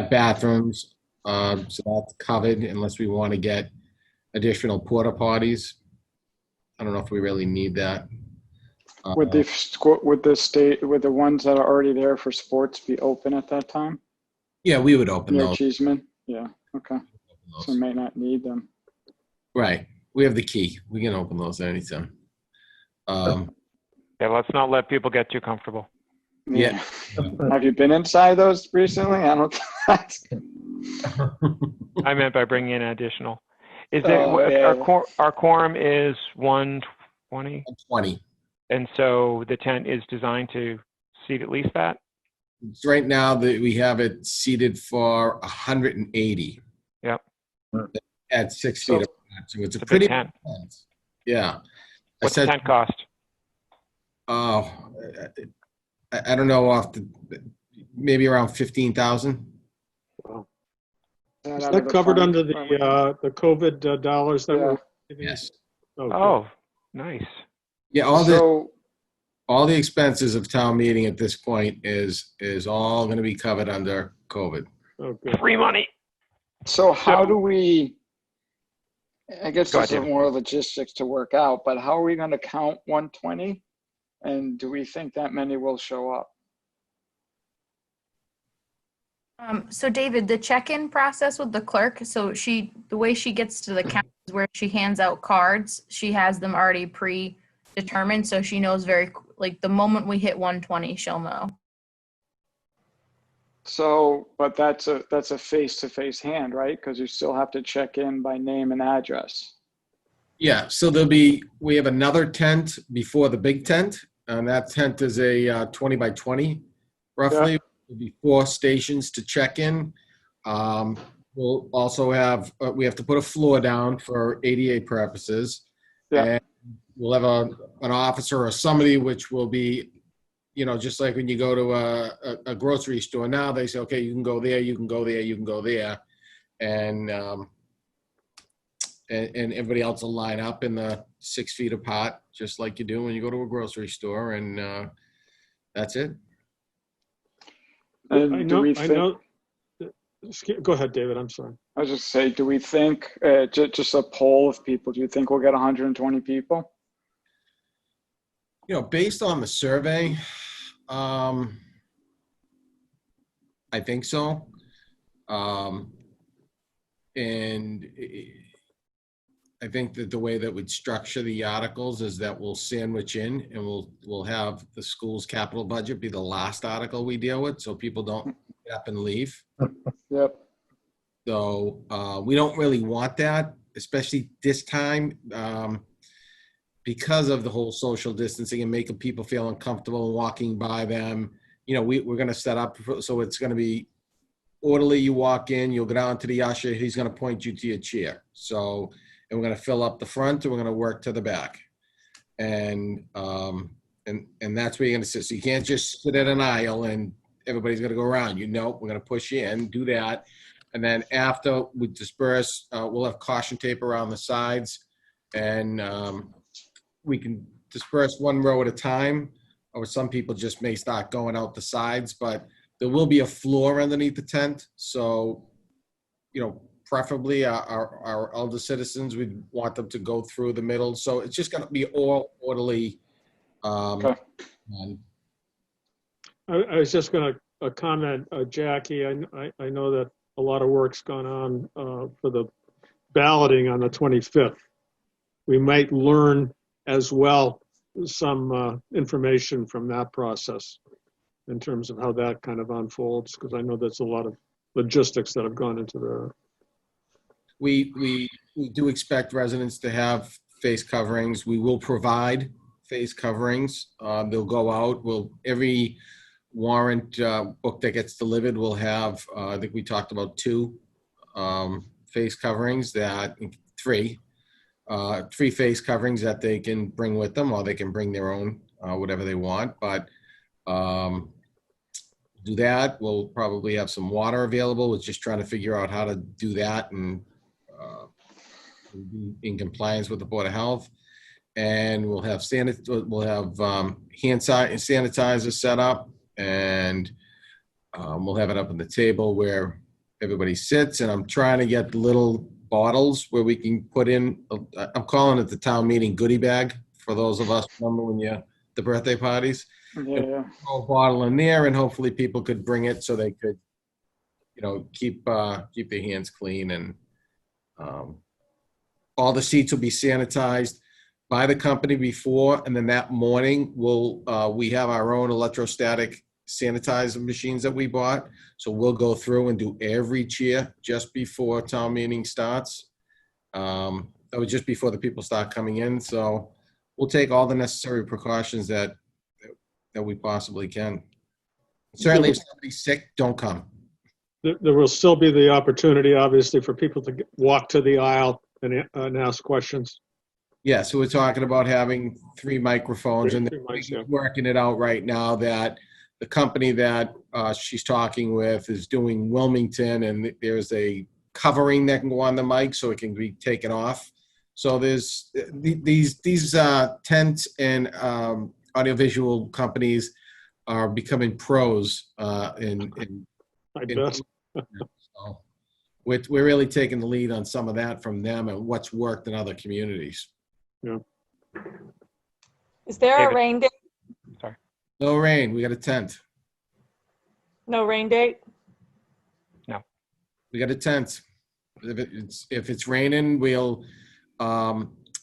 Speaker 3: bathrooms, so that's covered unless we want to get additional porta potties. I don't know if we really need that.
Speaker 4: Would the ones that are already there for sports be open at that time?
Speaker 3: Yeah, we would open
Speaker 4: Near
Speaker 3: those.
Speaker 4: Cheeseman? Yeah, okay. So we may not need them.
Speaker 3: Right. We have the key. We can open those anytime.
Speaker 7: Yeah, let's not let people get too comfortable.
Speaker 3: Yeah.
Speaker 4: Have you been inside those recently? I don't.
Speaker 7: I meant by bringing in additional. Is
Speaker 4: Oh,
Speaker 7: it
Speaker 4: yeah.
Speaker 7: our quorum is 120,
Speaker 3: 20.
Speaker 7: and so the tent is designed to seat at least that.
Speaker 3: Right now that we have it seated for 180.
Speaker 7: Yep.
Speaker 3: At 6
Speaker 4: So-
Speaker 3: feet apart. So it's a
Speaker 7: It's a big
Speaker 3: pretty
Speaker 7: tent.
Speaker 3: big tent. Yeah.
Speaker 7: What's the tent cost?
Speaker 3: Oh, I don't know maybe around 15,000.
Speaker 5: Wow.
Speaker 4: Is
Speaker 5: Is
Speaker 4: out
Speaker 5: that
Speaker 4: of the
Speaker 5: covered
Speaker 4: fund?
Speaker 5: under the COVID dollars that
Speaker 4: Yeah.
Speaker 5: were?
Speaker 3: Yes.
Speaker 5: Okay.
Speaker 7: Oh, nice.
Speaker 3: Yeah.
Speaker 4: So
Speaker 3: All the expenses of town meeting at this point is all going to be covered under COVID.
Speaker 5: Okay.
Speaker 7: Free money.
Speaker 4: So how do we, I guess
Speaker 7: Go
Speaker 4: there's
Speaker 7: ahead, David.
Speaker 4: more logistics to work out, but how are we going to count 120? And do we think that many will show up?
Speaker 8: So David, the check-in process with the clerk, so the way she gets to the count is where she hands out cards. She has them already predetermined, so she knows the moment we hit 120, she'll know.
Speaker 4: So, but that's a face-to-face hand, right? Because you still have to check in by name and address.
Speaker 3: Yeah. So we have another tent before the big tent, and that tent is a 20 by 20, roughly.
Speaker 4: Yeah.
Speaker 3: There'll be 4 stations to check in. We'll also have we have to put a floor down for ADA purposes.
Speaker 4: Yeah.
Speaker 3: And we'll have an officer or somebody which will be, just like when you go to a grocery store now, they say, okay, you can go there, you can go there, you can go there. And everybody else will line up in the 6 feet apart, just like you do when you go to a grocery store. And that's it.
Speaker 4: And
Speaker 5: I
Speaker 4: do
Speaker 5: know.
Speaker 4: we
Speaker 5: I
Speaker 4: think,
Speaker 5: know. Go ahead, David. I'm sorry.
Speaker 4: I was just say, do we think, just a poll of people, do you think we'll get 120 people?
Speaker 3: Based on the survey, I think so. And I think that the way that we'd structure the articles is that we'll sandwich in, and we'll have the school's capital budget be the last article we deal with, so people don't get up and leave.
Speaker 4: Yep.
Speaker 3: So we don't really want that, especially this time, because of the whole social distancing and making people feel uncomfortable walking by them. We're going to set up so it's going to be orderly, you walk in, you'll go down to the usher, he's gonna point you to your chair. So, and we're gonna fill up the front, and we're gonna work to the back. And that's where you're gonna sit. So you can't just sit at an aisle and everybody's gonna go around. You know, we're gonna push you in, do that. And then after we disperse, we'll have caution tape around the sides, and we can disperse one row at a time, or some people just may start going out the sides, but there will be a floor underneath the tent. So, preferably our elder citizens, we'd want them to go through the middle. So it's just gonna be all orderly.
Speaker 4: Okay.
Speaker 5: I was just going to comment, Jackie, I know that a lot of work's gone on for the balloting on the 25th. We might learn as well some information from that process in terms of how that kind of unfolds, because I know there's a lot of logistics that have gone into there.
Speaker 3: We do expect residents to have face coverings. We will provide face coverings. They'll go out. Every warrant book that gets delivered will have, I think we talked about 2 face coverings, three face coverings that they can bring with them, or they can bring their own, whatever they want. But do that. We'll probably have some water available. We're just trying to figure out how to do that and be in compliance with the Board of Health. And we'll have hand sanitizer set up, and we'll have it up on the table where everybody sits. And I'm trying to get the little bottles where we can put in, I'm calling it the town meeting goodie bag, for those of us remember when the birthday parties.
Speaker 4: Yeah.
Speaker 3: A bottle in there, and hopefully people could bring it so they could, keep their hands clean. And all the seats will be sanitized by the company before, and then that morning we have our own electrostatic sanitizer machines that we bought. So we'll go through and do every chair just before town meeting starts. That was just before the people start coming in. So we'll take all the necessary precautions that we possibly can. Certainly, if somebody's sick, don't come.
Speaker 5: There will still be the opportunity, obviously, for people to walk to the aisle and ask questions.
Speaker 3: Yeah, so we're talking about having 3 microphones, and we're working it out right now that the company that she's talking with is doing Wilmington, and there's a covering that can go on the mic so it can be taken off. So there's these tent and audiovisual companies are becoming pros in
Speaker 5: I bet.
Speaker 3: So we're really taking the lead on some of that from them and what's worked in other communities.
Speaker 5: Yeah.
Speaker 6: Is there
Speaker 7: David.
Speaker 6: a rain date?
Speaker 7: Sorry.
Speaker 3: No rain. We got a tent.
Speaker 6: No rain date?
Speaker 3: We got a tent. If it's raining, we'll.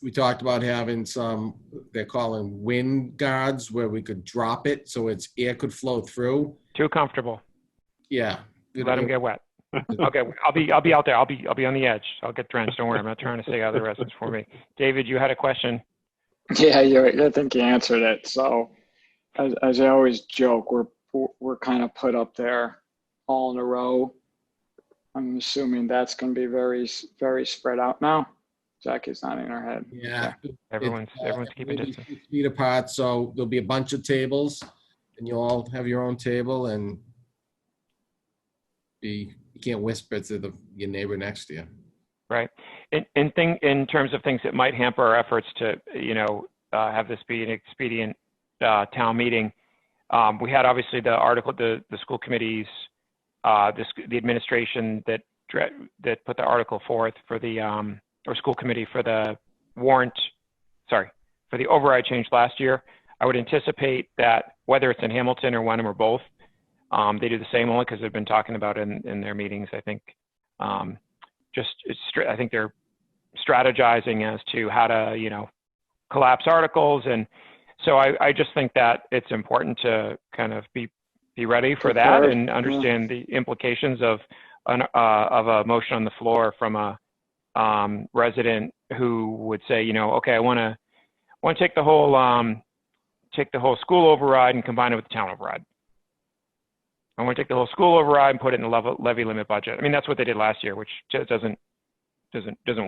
Speaker 3: We talked about having some. They're calling wind guards where we could drop it so its air could flow through.
Speaker 7: Too comfortable.
Speaker 3: Yeah.
Speaker 7: Let them get wet. Okay, I'll be out there. I'll be on the edge. I'll get drenched. Don't worry. I'm not trying to stay out of the residence for me. David, you had a question.
Speaker 4: Yeah, I think you answered it. So, as I always joke, we're kind of put up there all in a row. I'm assuming that's going to be very, very spread out now. Jackie's nodding her head.
Speaker 3: Yeah.
Speaker 7: Everyone's keeping
Speaker 3: maybe
Speaker 7: distance.
Speaker 3: 6 feet apart, so there'll be a bunch of tables, and you'll all have your own table, and you can't whisper to your neighbor next to you.
Speaker 7: Right. In terms of things that might hamper our efforts to, have this be an expedient town meeting, we had obviously the article, the school committees, the administration that put the article forth for the or school committee for the for the override change last year. I would anticipate that whether it's in Hamilton or Wenham or both, they do the same, only because they've been talking about it in their meetings. I think I think they're strategizing as to how to, collapse articles. And so I just think that it's important to kind of be ready for that and understand the implications of a motion on the floor from a resident who would say, okay, I want to take the whole school override and combine it with the town override. I want to take the whole school override and put it in the levy limit budget. I mean, that's what they did last year, which just doesn't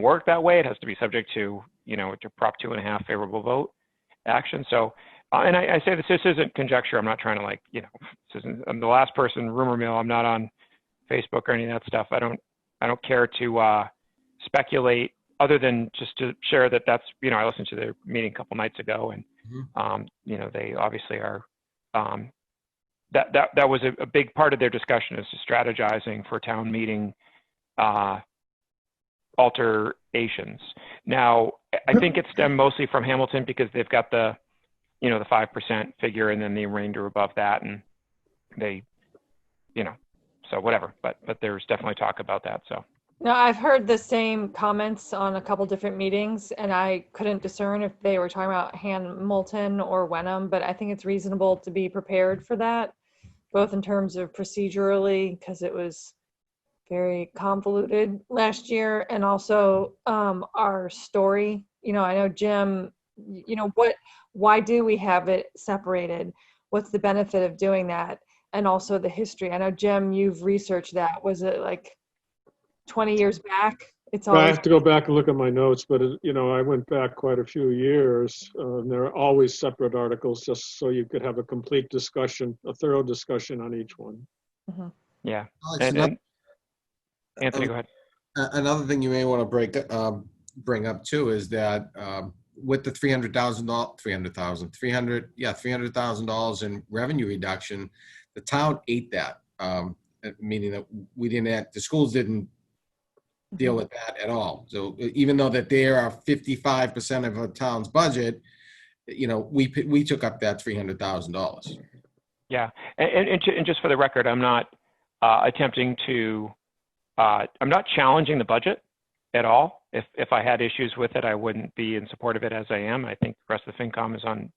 Speaker 7: work that way. It has to be subject to, to Prop 2.5 favorable vote action. So, and I say this isn't conjecture. I'm not trying to I'm the last person, rumor mill. I'm not on Facebook or any of that stuff. I don't care to speculate other than just to share that that's, I listened to their meeting a couple nights ago, and, they obviously are, that was a big part of their discussion, is strategizing for town meeting alterations. Now, I think it stemmed mostly from Hamilton because they've got the 5% figure and then the remainder above that, and they, so whatever. But there's definitely talk about that. So.
Speaker 6: No, I've heard the same comments on a couple different meetings, and I couldn't discern if they were talking about Hamilton or Wenham, but I think it's reasonable to be prepared for that, both in terms of procedurally, because it was very convoluted last year, and also our story. I know Jim, why do we have it separated? What's the benefit of doing that? And also the history. I know, Jim, you've researched that. Was it like 20 years back? It's
Speaker 5: I
Speaker 6: always
Speaker 5: have to go back and look at my notes, but I went back quite a few years. There are always separate articles, just so you could have a complete discussion, a thorough discussion on each one.
Speaker 6: Mm-hmm.
Speaker 7: Yeah.
Speaker 3: Alex,
Speaker 7: And Anthony, go ahead.
Speaker 3: Another thing you may want to bring up too is that with the $300,000 in revenue reduction, the town ate that, meaning that the schools didn't deal with that at all. So even though that they are 55% of a town's budget, we took up that $300,000.
Speaker 7: Yeah, and just for the record, I'm not attempting to. I'm not challenging the budget at all. If I had issues with it, I wouldn't be in support of it as I am. I think the rest of the FinCom is on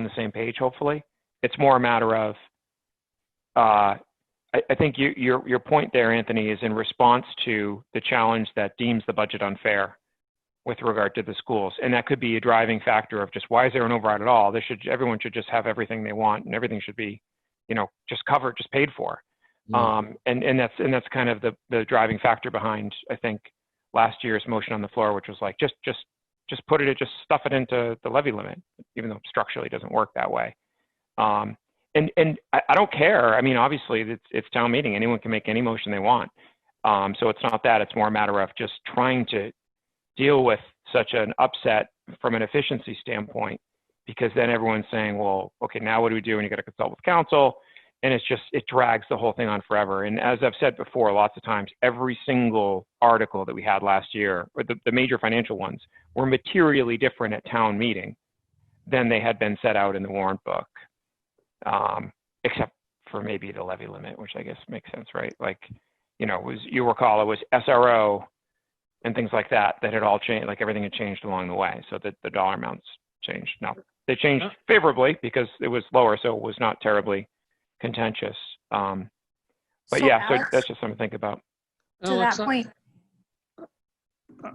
Speaker 7: the same page. Hopefully, it's more a matter of. I think your point there, Anthony, is in response to the challenge that deems the budget unfair with regard to the schools, and that could be a driving factor of just why is there an override at all? Everyone should just have everything they want, and everything should be, just covered, just paid for. And that's kind of the driving factor behind, I think, last year's motion on the floor, which was like just stuff it into the levy limit, even though structurally it doesn't work that way. And I don't care. I mean, obviously it's town meeting. Anyone can make any motion they want. So it's not that. It's more a matter of just trying to deal with such an upset from an efficiency standpoint, because then everyone's saying, well, okay, now what do we do? And you got to consult with counsel. And it drags the whole thing on forever. And as I've said before, lots of times, every single article that we had last year, or the major financial ones, were materially different at town meeting than they had been set out in the warrant book. Except for maybe the levy limit, which I guess makes sense, right? Like, you recall it was SRO and things like that had all changed, like everything had changed along the way, so that the dollar amounts changed. Now, they changed favorably because it was lower, so it was not terribly contentious. But
Speaker 8: So,
Speaker 7: yeah,
Speaker 8: Alex,
Speaker 7: so that's just something to think about.
Speaker 8: to
Speaker 5: Alex,
Speaker 8: that point,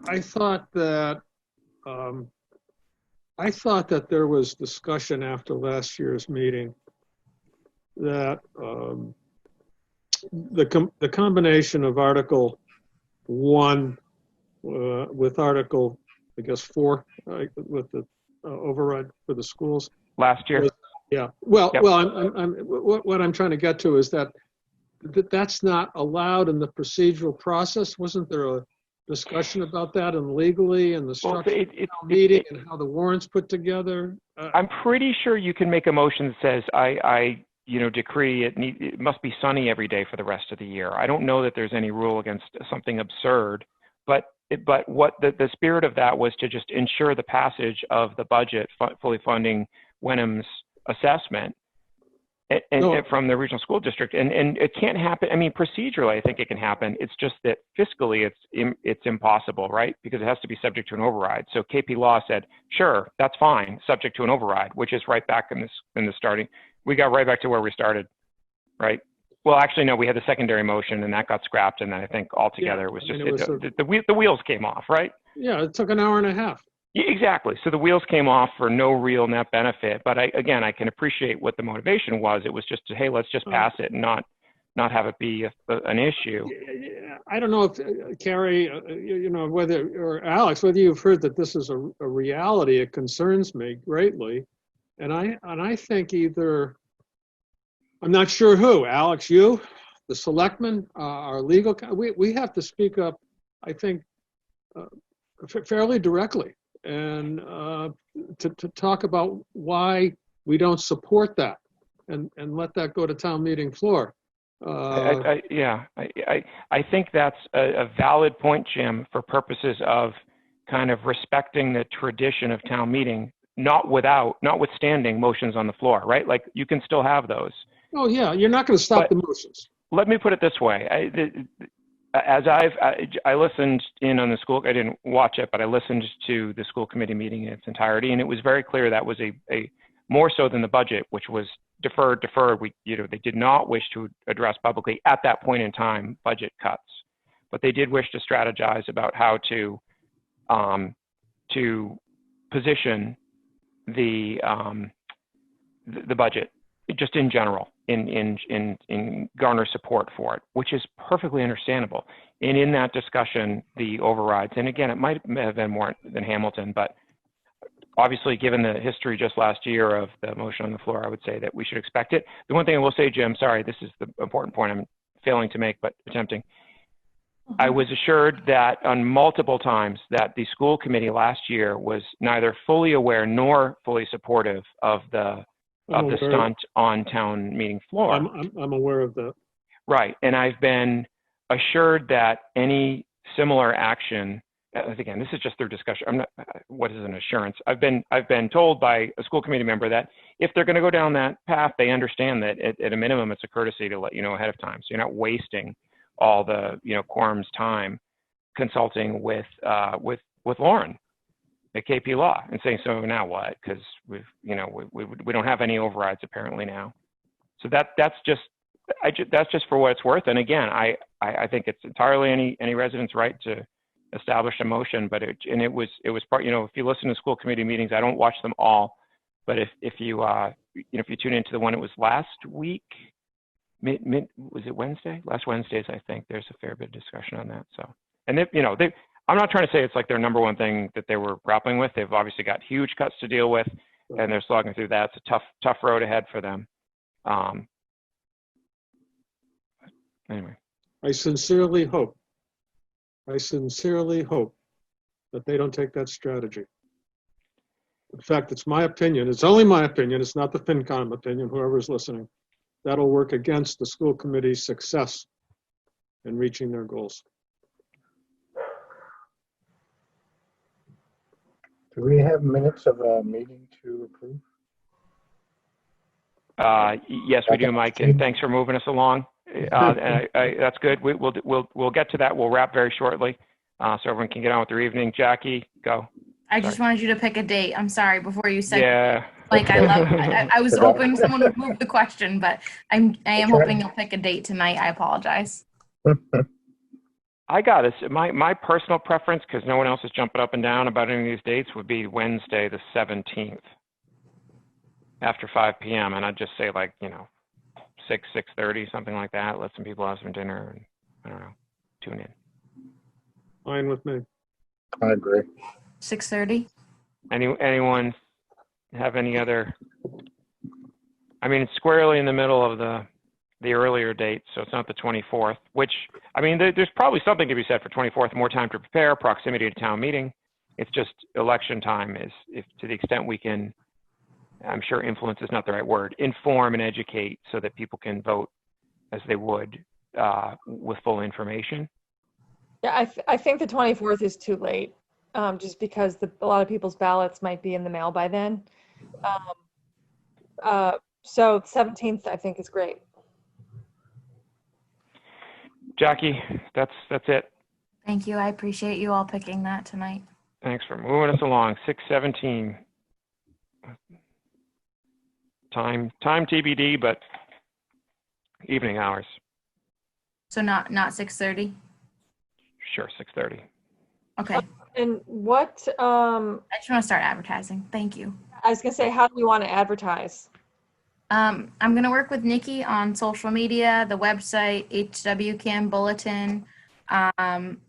Speaker 5: I thought that there was discussion after last year's meeting that the combination of Article 1 with Article, I guess, 4 with the override for the schools.
Speaker 7: Last year?
Speaker 5: Yeah. Well,
Speaker 7: Yep.
Speaker 5: what I'm trying to get to is that's not allowed in the procedural process. Wasn't there a discussion about that and legally and the structure of the meeting and how the warrants put together?
Speaker 7: I'm pretty sure you can make a motion that says, I decree it must be sunny every day for the rest of the year. I don't know that there's any rule against something absurd, but what the spirit of that was to just ensure the passage of the budget fully funding Wenham's assessment and from the regional school district. And it can't happen. I mean, procedurally, I think it can happen. It's just that fiscally it's impossible, right? Because it has to be subject to an override. So KP Law said, sure, that's fine, subject to an override, which is right back in the starting. We got right back to where we started, right? Well, actually, no, we had the secondary motion and that got scrapped. And then I think altogether it was just, the wheels came off, right?
Speaker 5: Yeah, it took an hour and a half.
Speaker 7: Exactly. So the wheels came off for no real net benefit. But again, I can appreciate what the motivation was. It was just to, hey, let's just pass it and not have it be an issue.
Speaker 5: I don't know if Carrie, whether, or Alex, whether you've heard that this is a reality. It concerns me greatly. And I think either, I'm not sure who, Alex, you, the selectmen, our legal, we have to speak up, I think, fairly directly and to talk about why we don't support that and let that go to town meeting floor.
Speaker 7: I think that's a valid point, Jim, for purposes of kind of respecting the tradition of town meeting, notwithstanding motions on the floor, right? Like you can still have those.
Speaker 5: Oh yeah, you're not going to stop the motions.
Speaker 7: Let me put it this way. I listened in on the school, I didn't watch it, but I listened to the school committee meeting in its entirety, and it was very clear that was a more so than the budget, which was deferred. They did not wish to address publicly at that point in time budget cuts, but they did wish to strategize about how to position the budget just in general, in garner support for it, which is perfectly understandable. And in that discussion, the overrides, and again, it might have been more than Hamilton, but obviously, given the history just last year of the motion on the floor, I would say that we should expect it. The one thing I will say, Jim, sorry, this is the important point I'm failing to make, but attempting. I was assured that on multiple times that the school committee last year was neither fully aware nor fully supportive of the stunt on town meeting floor.
Speaker 5: I'm aware of that.
Speaker 7: Right, and I've been assured that any similar action, again, this is just their discussion. What is an assurance? I've been told by a school committee member that if they're going to go down that path, they understand that at a minimum, it's a courtesy to let you know ahead of time. So you're not wasting all the quorum's time consulting with Lauren at KP Law and saying, so now what? Because we don't have any overrides apparently now. So that's just for what it's worth. And again, I think it's entirely any resident's right to establish a motion, but it was part, if you listen to school committee meetings, I don't watch them all, but if you tune into the one, it was last week, was it Wednesday? Last Wednesdays, I think there's a fair bit of discussion on that. So, and I'm not trying to say it's like their number one thing that they were grappling with. They've obviously got huge cuts to deal with, and they're slogging through that. It's a tough road ahead for them. Anyway.
Speaker 5: I sincerely hope that they don't take that strategy. In fact, it's my opinion. It's only my opinion. It's not the FinCom opinion, whoever's listening. That'll work against the school committee's success in reaching their goals.
Speaker 2: Do we have minutes of a meeting to approve?
Speaker 7: Yes, we do, Mike, and thanks for moving us along. That's good. We'll get to that. We'll wrap very shortly, so everyone can get on with their evening. Jackie, go.
Speaker 8: I just wanted you to pick a date. I'm sorry, before you said,
Speaker 7: yeah.
Speaker 8: Like I was hoping someone would move the question, but I am hoping you'll pick a date tonight. I apologize.
Speaker 7: I got this. My personal preference, because no one else is jumping up and down about any of these dates, would be Wednesday the 17th after 5 p.m. And I'd just say 6:30, something like that. Let some people have some dinner and, I don't know, tune in.
Speaker 5: Fine with me.
Speaker 2: I agree.
Speaker 8: 6:30?
Speaker 7: Anyone have any other? I mean, it's squarely in the middle of the earlier date, so it's not the 24th, which, I mean, there's probably something to be said for 24th, more time to prepare, proximity to town meeting. It's just election time is, if to the extent we can, I'm sure influence is not the right word, inform and educate so that people can vote as they would with full information.
Speaker 6: Yeah, I think the 24th is too late, just because a lot of people's ballots might be in the mail by then. So 17th, I think, is great.
Speaker 7: Jackie, that's it.
Speaker 8: Thank you. I appreciate you all picking that tonight.
Speaker 7: Thanks for moving us along. 6:17. Time TBD, but evening hours.
Speaker 8: So not 6:30?
Speaker 7: Sure, 6:30.
Speaker 8: Okay.
Speaker 6: And what,
Speaker 8: I just want to start advertising. Thank you.
Speaker 6: I was gonna say, how do we want to advertise?
Speaker 8: I'm going to work with Nikki on social media, the website, HWCAM bulletin.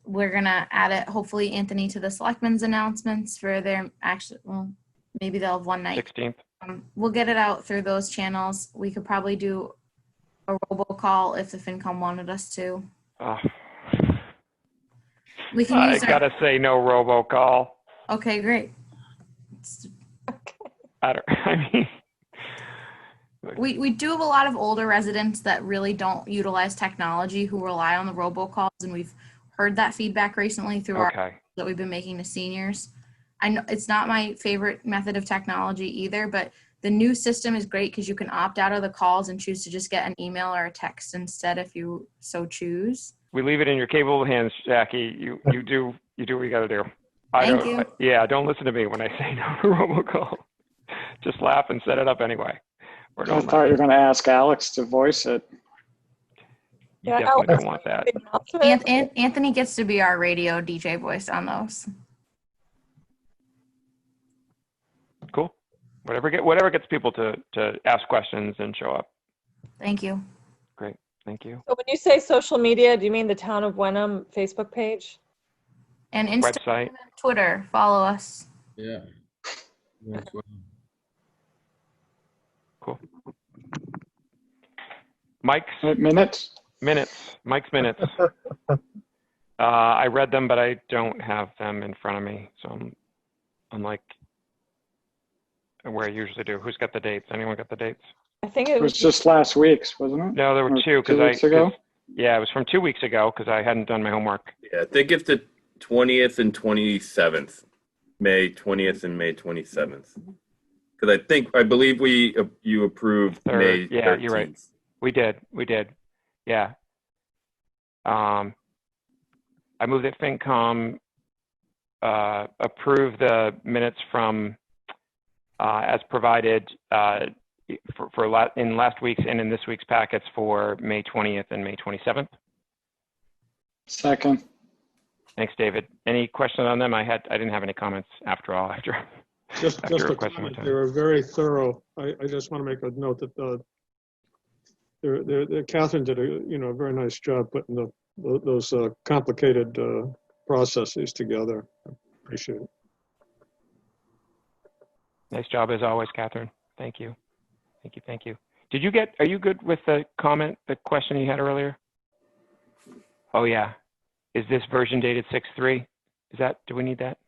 Speaker 8: We're going to add it, hopefully, Anthony, to the selectmen's announcements for their well, maybe they'll have one night.
Speaker 7: 16th.
Speaker 8: We'll get it out through those channels. We could probably do a robocall if the FinCom wanted us to.
Speaker 7: Oh,
Speaker 8: We can
Speaker 7: I
Speaker 8: use
Speaker 7: gotta say no robocall.
Speaker 8: Okay, great.
Speaker 7: I mean,
Speaker 8: We do have a lot of older residents that really don't utilize technology who rely on the robocalls, and we've heard that feedback recently through our
Speaker 7: okay.
Speaker 8: that we've been making to seniors. I know it's not my favorite method of technology either, but the new system is great because you can opt out of the calls and choose to just get an email or a text instead if you so choose.
Speaker 7: We leave it in your capable hands, Jackie. You do what you gotta do.
Speaker 8: Thank you.
Speaker 7: Yeah, don't listen to me when I say no to robocall. Just laugh and set it up anyway. Or
Speaker 4: I
Speaker 7: don't
Speaker 4: thought you were going to ask Alex to voice it.
Speaker 7: You
Speaker 6: Yeah,
Speaker 7: definitely
Speaker 6: Alex,
Speaker 7: don't want that.
Speaker 6: big announcement.
Speaker 8: Anthony gets to be our radio DJ voice on those.
Speaker 7: Cool. Whatever gets people to ask questions and show up.
Speaker 8: Thank you.
Speaker 7: Great. Thank you.
Speaker 6: So when you say social media, do you mean the Town of Wenham Facebook page?
Speaker 8: And Instagram,
Speaker 7: Website.
Speaker 8: Twitter, follow us.
Speaker 3: Yeah. That's well.
Speaker 7: Cool. Mike's
Speaker 4: Minutes?
Speaker 7: Mike's minutes. I read them, but I don't have them in front of me. So I'm like where I usually do. Who's got the dates? Anyone got the dates?
Speaker 6: I think
Speaker 4: It was just last week's, wasn't it?
Speaker 7: No, there were
Speaker 4: Or
Speaker 7: two
Speaker 4: 2 weeks ago?
Speaker 7: yeah, it was from 2 weeks ago because I hadn't done my homework.
Speaker 9: Yeah, I think it's the 20th and 27th, May 20th and May 27th. Because I believe you approved May 13th.
Speaker 7: Yeah, you're right. We did. Yeah. I moved that FinCom approve the minutes from as provided in last week's and in this week's packets for May 20th and May 27th.
Speaker 4: Second.
Speaker 7: Thanks, David. Any questions on them? I didn't have any comments after
Speaker 5: Just
Speaker 7: after
Speaker 5: a
Speaker 7: question
Speaker 5: comment.
Speaker 7: time.
Speaker 5: They were very thorough. I just want to make a note that Catherine did a very nice job putting those complicated processes together. I appreciate it.
Speaker 7: Nice job as always, Catherine. Thank you. Thank you. Are you good with the question you had earlier? Oh yeah. Is this version dated 6/3? Do we need that?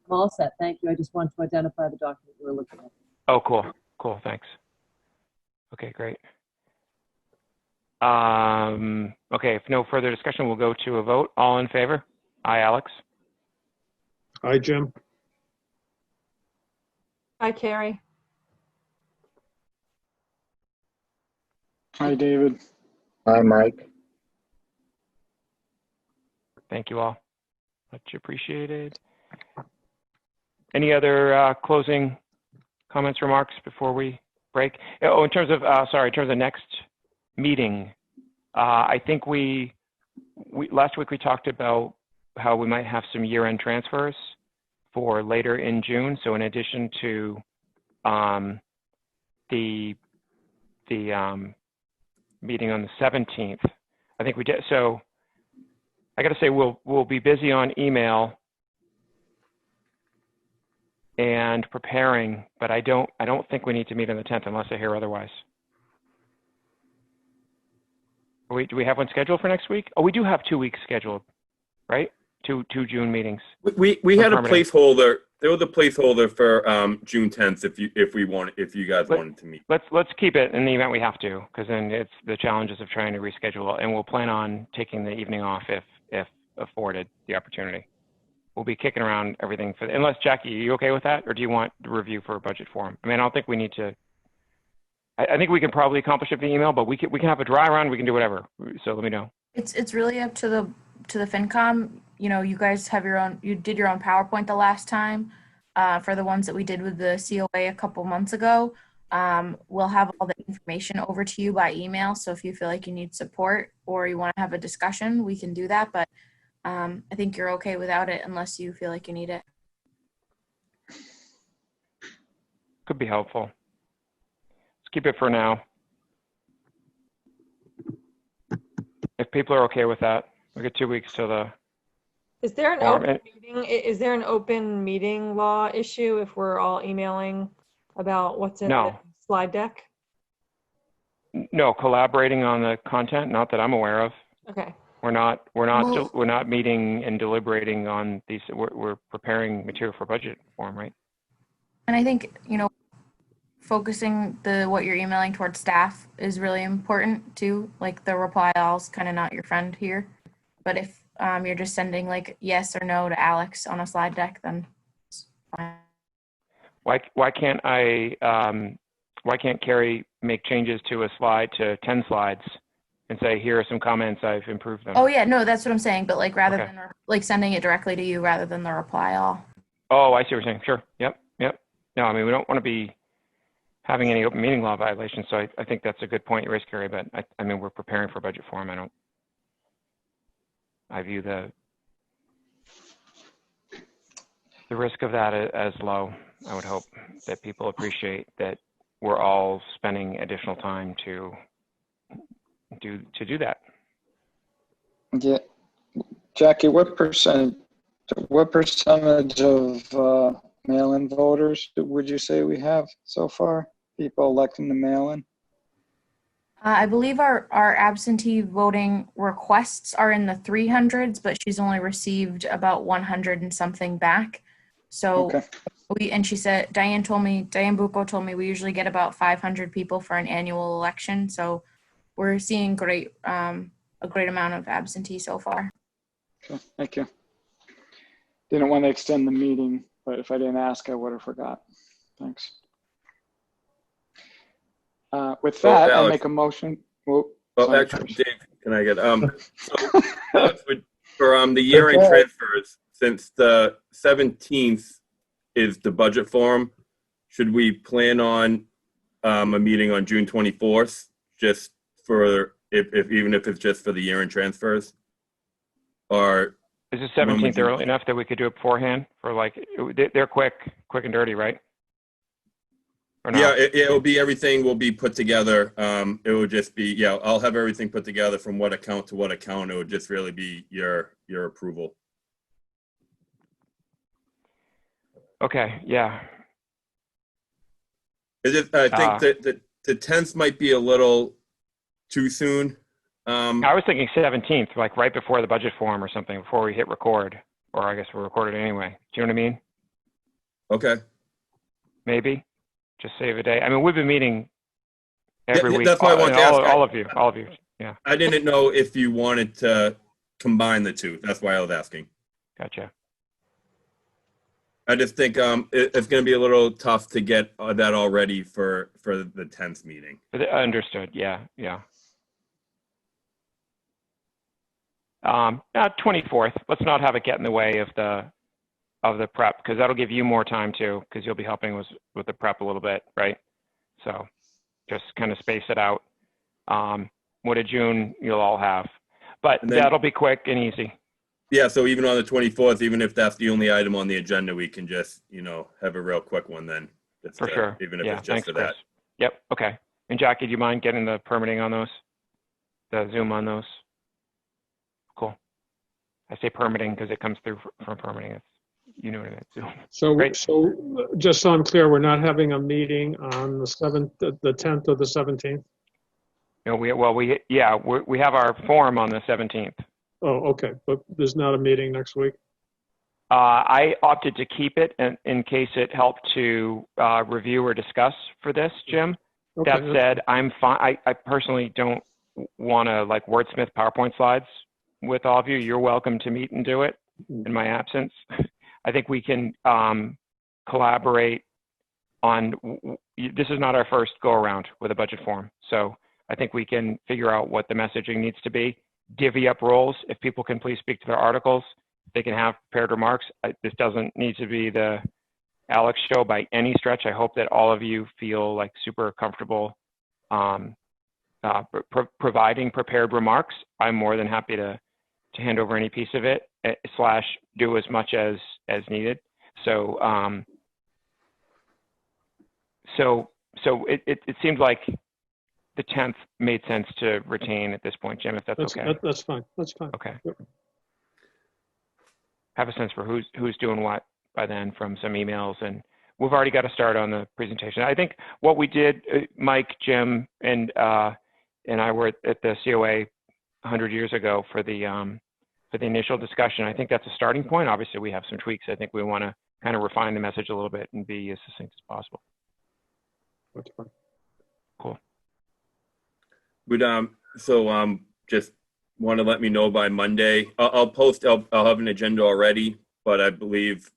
Speaker 10: I'm all set. Thank you. I just want to identify the document you were looking at.
Speaker 7: Oh, cool. Thanks. Okay, great. Okay, if no further discussion, we'll go to a vote. All in favor? Aye, Alex.
Speaker 5: Hi, Jim.
Speaker 6: Hi, Carrie.
Speaker 4: Hi, David.
Speaker 2: Hi, Mike.
Speaker 7: Thank you all. Much appreciated. Any other closing comments, remarks before we break? Oh, in terms of next meeting, I think we last week we talked about how we might have some year-end transfers for later in June. So in addition to the meeting on the 17th, I think we did. So I got to say we'll be busy on email and preparing, but I don't think we need to meet on the 10th unless I hear otherwise. Do we have one scheduled for next week? Oh, we do have 2 weeks scheduled, right? Two June meetings.
Speaker 9: We had a placeholder. There was a placeholder for June 10th if you guys wanted to meet.
Speaker 7: Let's keep it in the event we have to, because then it's the challenges of trying to reschedule, and we'll plan on taking the evening off if afforded the opportunity. We'll be kicking around everything unless Jackie, are you okay with that, or do you want the review for a budget forum? I mean, I don't think we need to. I think we can probably accomplish it via email, but we can have a dry run. We can do whatever. So let me know.
Speaker 8: It's really up to the FinCom. You guys have you did your own PowerPoint the last time for the ones that we did with the COA a couple months ago. We'll have all the information over to you by email. So if you feel like you need support or you want to have a discussion, we can do that. But I think you're okay without it unless you feel like you need it.
Speaker 7: Could be helpful. Let's keep it for now. If people are okay with that, we get 2 weeks to the.
Speaker 6: Is there an
Speaker 7: Form
Speaker 6: open
Speaker 7: it.
Speaker 6: meeting? Is there an open meeting law issue if we're all emailing about what's in the
Speaker 7: No.
Speaker 6: slide deck?
Speaker 7: No, collaborating on the content, not that I'm aware of.
Speaker 6: Okay.
Speaker 7: We're not
Speaker 8: Well-
Speaker 7: meeting and deliberating on these. We're preparing material for budget form, right?
Speaker 8: And I think, focusing what you're emailing towards staff is really important too. Like the reply all's kind of not your friend here. But if you're just sending like yes or no to Alex on a slide deck, then it's fine.
Speaker 7: Why can't Carrie make changes to a slide to 10 slides and say, here are some comments, I've improved them?
Speaker 8: Oh yeah, no, that's what I'm saying. But like rather
Speaker 7: Okay.
Speaker 8: than like sending it directly to you rather than the reply all.
Speaker 7: Oh, I see what you're saying. Sure. Yep. No, I mean, we don't want to be having any open meeting law violations. So I think that's a good point you raised, Carrie, but I mean, we're preparing for budget form. I view the risk of that as low. I would hope that people appreciate that we're all spending additional time to do that.
Speaker 4: Yeah. Jackie, what percentage of mail-in voters would you say we have so far? People electing to mail in?
Speaker 8: I believe our absentee voting requests are in the 300s, but she's only received about 100 and something back. So
Speaker 4: Okay.
Speaker 8: she said, Diane Bucco told me we usually get about 500 people for an annual election. So we're seeing a great amount of absentee so far.
Speaker 4: Okay, thank you. Didn't want to extend the meeting, but if I didn't ask, I would have forgot. Thanks. With
Speaker 9: So,
Speaker 4: that, I
Speaker 9: Alex-
Speaker 4: make a motion. Well,
Speaker 9: Well, actually, Dave, can I get, so, Alex, for the year-end
Speaker 2: Okay.
Speaker 9: transfers, since the 17th is the budget forum, should we plan on a meeting on June 24th, just for, even if it's just for the year-end transfers? Or
Speaker 7: Is the
Speaker 9: When would
Speaker 7: 17th
Speaker 9: you-
Speaker 7: early enough that we could do it beforehand for they're quick and dirty, right? Or no?
Speaker 9: yeah, it'll be, everything will be put together. It will just be, yeah, I'll have everything put together from what account to what account. It would just really be your approval.
Speaker 7: Okay, yeah.
Speaker 9: I think that the 10th might be a little too soon.
Speaker 7: I was thinking 17th, like right before the budget form or something, before we hit record, or I guess we're recorded anyway. Do you know what I mean?
Speaker 9: Okay.
Speaker 7: Maybe just save a day. I mean, we've been meeting every week.
Speaker 9: That's why I wanted to ask.
Speaker 7: All of you. Yeah,
Speaker 9: I didn't know if you wanted to combine the two. That's why I was asking.
Speaker 7: gotcha.
Speaker 9: I just think it's going to be a little tough to get that all ready for the 10th meeting.
Speaker 7: Understood. Yeah. 24th. Let's not have it get in the way of the prep, because that'll give you more time too, because you'll be helping with the prep a little bit, right? So just kind of space it out. What a June you'll all have, but
Speaker 9: And then-
Speaker 7: that'll be quick and easy.
Speaker 9: Yeah, so even on the 24th, even if that's the only item on the agenda, we can just, have a real quick one then. Just,
Speaker 7: For sure.
Speaker 9: Even if
Speaker 7: Yeah,
Speaker 9: it's just
Speaker 7: thanks,
Speaker 9: for
Speaker 7: Chris.
Speaker 9: that.
Speaker 7: Yep. Okay. And Jackie, do you mind getting the permitting on those? The Zoom on those? Cool. I say permitting because it comes through from permitting. It's, you know what I mean. Zoom.
Speaker 5: So,
Speaker 7: Great.
Speaker 5: so just so I'm clear, we're not having a meeting on the 10th or the 17th?
Speaker 7: We have our forum on the 17th.
Speaker 5: Oh, okay, but there's not a meeting next week?
Speaker 7: I opted to keep it in case it helped to review or discuss for this, Jim.
Speaker 5: Okay,
Speaker 7: That said, I'm fine. I personally don't want to wordsmith PowerPoint slides with all of you. You're welcome to meet and do it in my absence. I think we can collaborate on, this is not our first go around with a budget form. So I think we can figure out what the messaging needs to be, divvy up roles. If people can please speak to their articles, they can have prepared remarks. This doesn't need to be the Alex show by any stretch. I hope that all of you feel super comfortable providing prepared remarks. I'm more than happy to hand over any piece of it. slash do as much as needed. So it seems like the 10th made sense to retain at this point, Jim, if that's okay.
Speaker 5: That's fine. That's fine.
Speaker 7: Okay.
Speaker 5: Yep.
Speaker 7: Have a sense for who's doing what by then from some emails, and we've already got to start on the presentation. I think what we did, Mike, Jim, and I were at the COA 100 years ago for the initial discussion. I think that's a starting point. Obviously, we have some tweaks. I think we want to kind of refine the message a little bit and be as succinct as possible.
Speaker 5: That's fine.
Speaker 7: Cool.
Speaker 9: Would just want to let me know by Monday. I'll have an agenda already, but I believe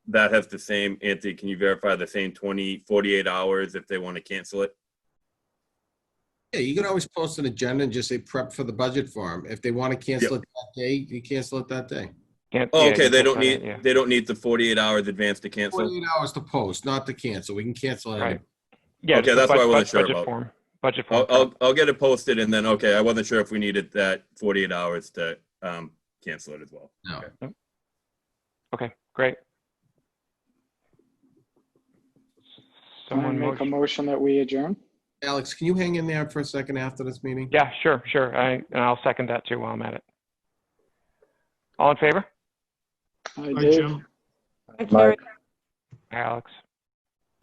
Speaker 9: that has the same, Anthony, can you verify the same 48 hours if they want to cancel it?
Speaker 3: Yeah, you can always post an agenda and just say prep for the budget forum. If they want to cancel it that day, you cancel it that day.
Speaker 9: Okay, they don't need the 48 hours advance to cancel.
Speaker 3: 48 hours to post, not to cancel. We can cancel it.
Speaker 7: Right. Yeah.
Speaker 9: Okay, that's what I wasn't sure
Speaker 7: budget
Speaker 9: about.
Speaker 7: Form. Budget form.
Speaker 9: I'll get it posted, and then I wasn't sure if we needed that 48 hours to cancel it as well.
Speaker 3: No.
Speaker 7: Okay, great.
Speaker 4: Someone make a motion that we adjourn?
Speaker 3: Alex, can you hang in there for a second after this meeting?
Speaker 7: Yeah, sure. And I'll second that too while I'm at it. All in favor?
Speaker 4: Hi,
Speaker 5: Hi,
Speaker 4: Dave.
Speaker 5: Jim.
Speaker 6: Hi, Carrie.
Speaker 2: Mike.
Speaker 7: Alex.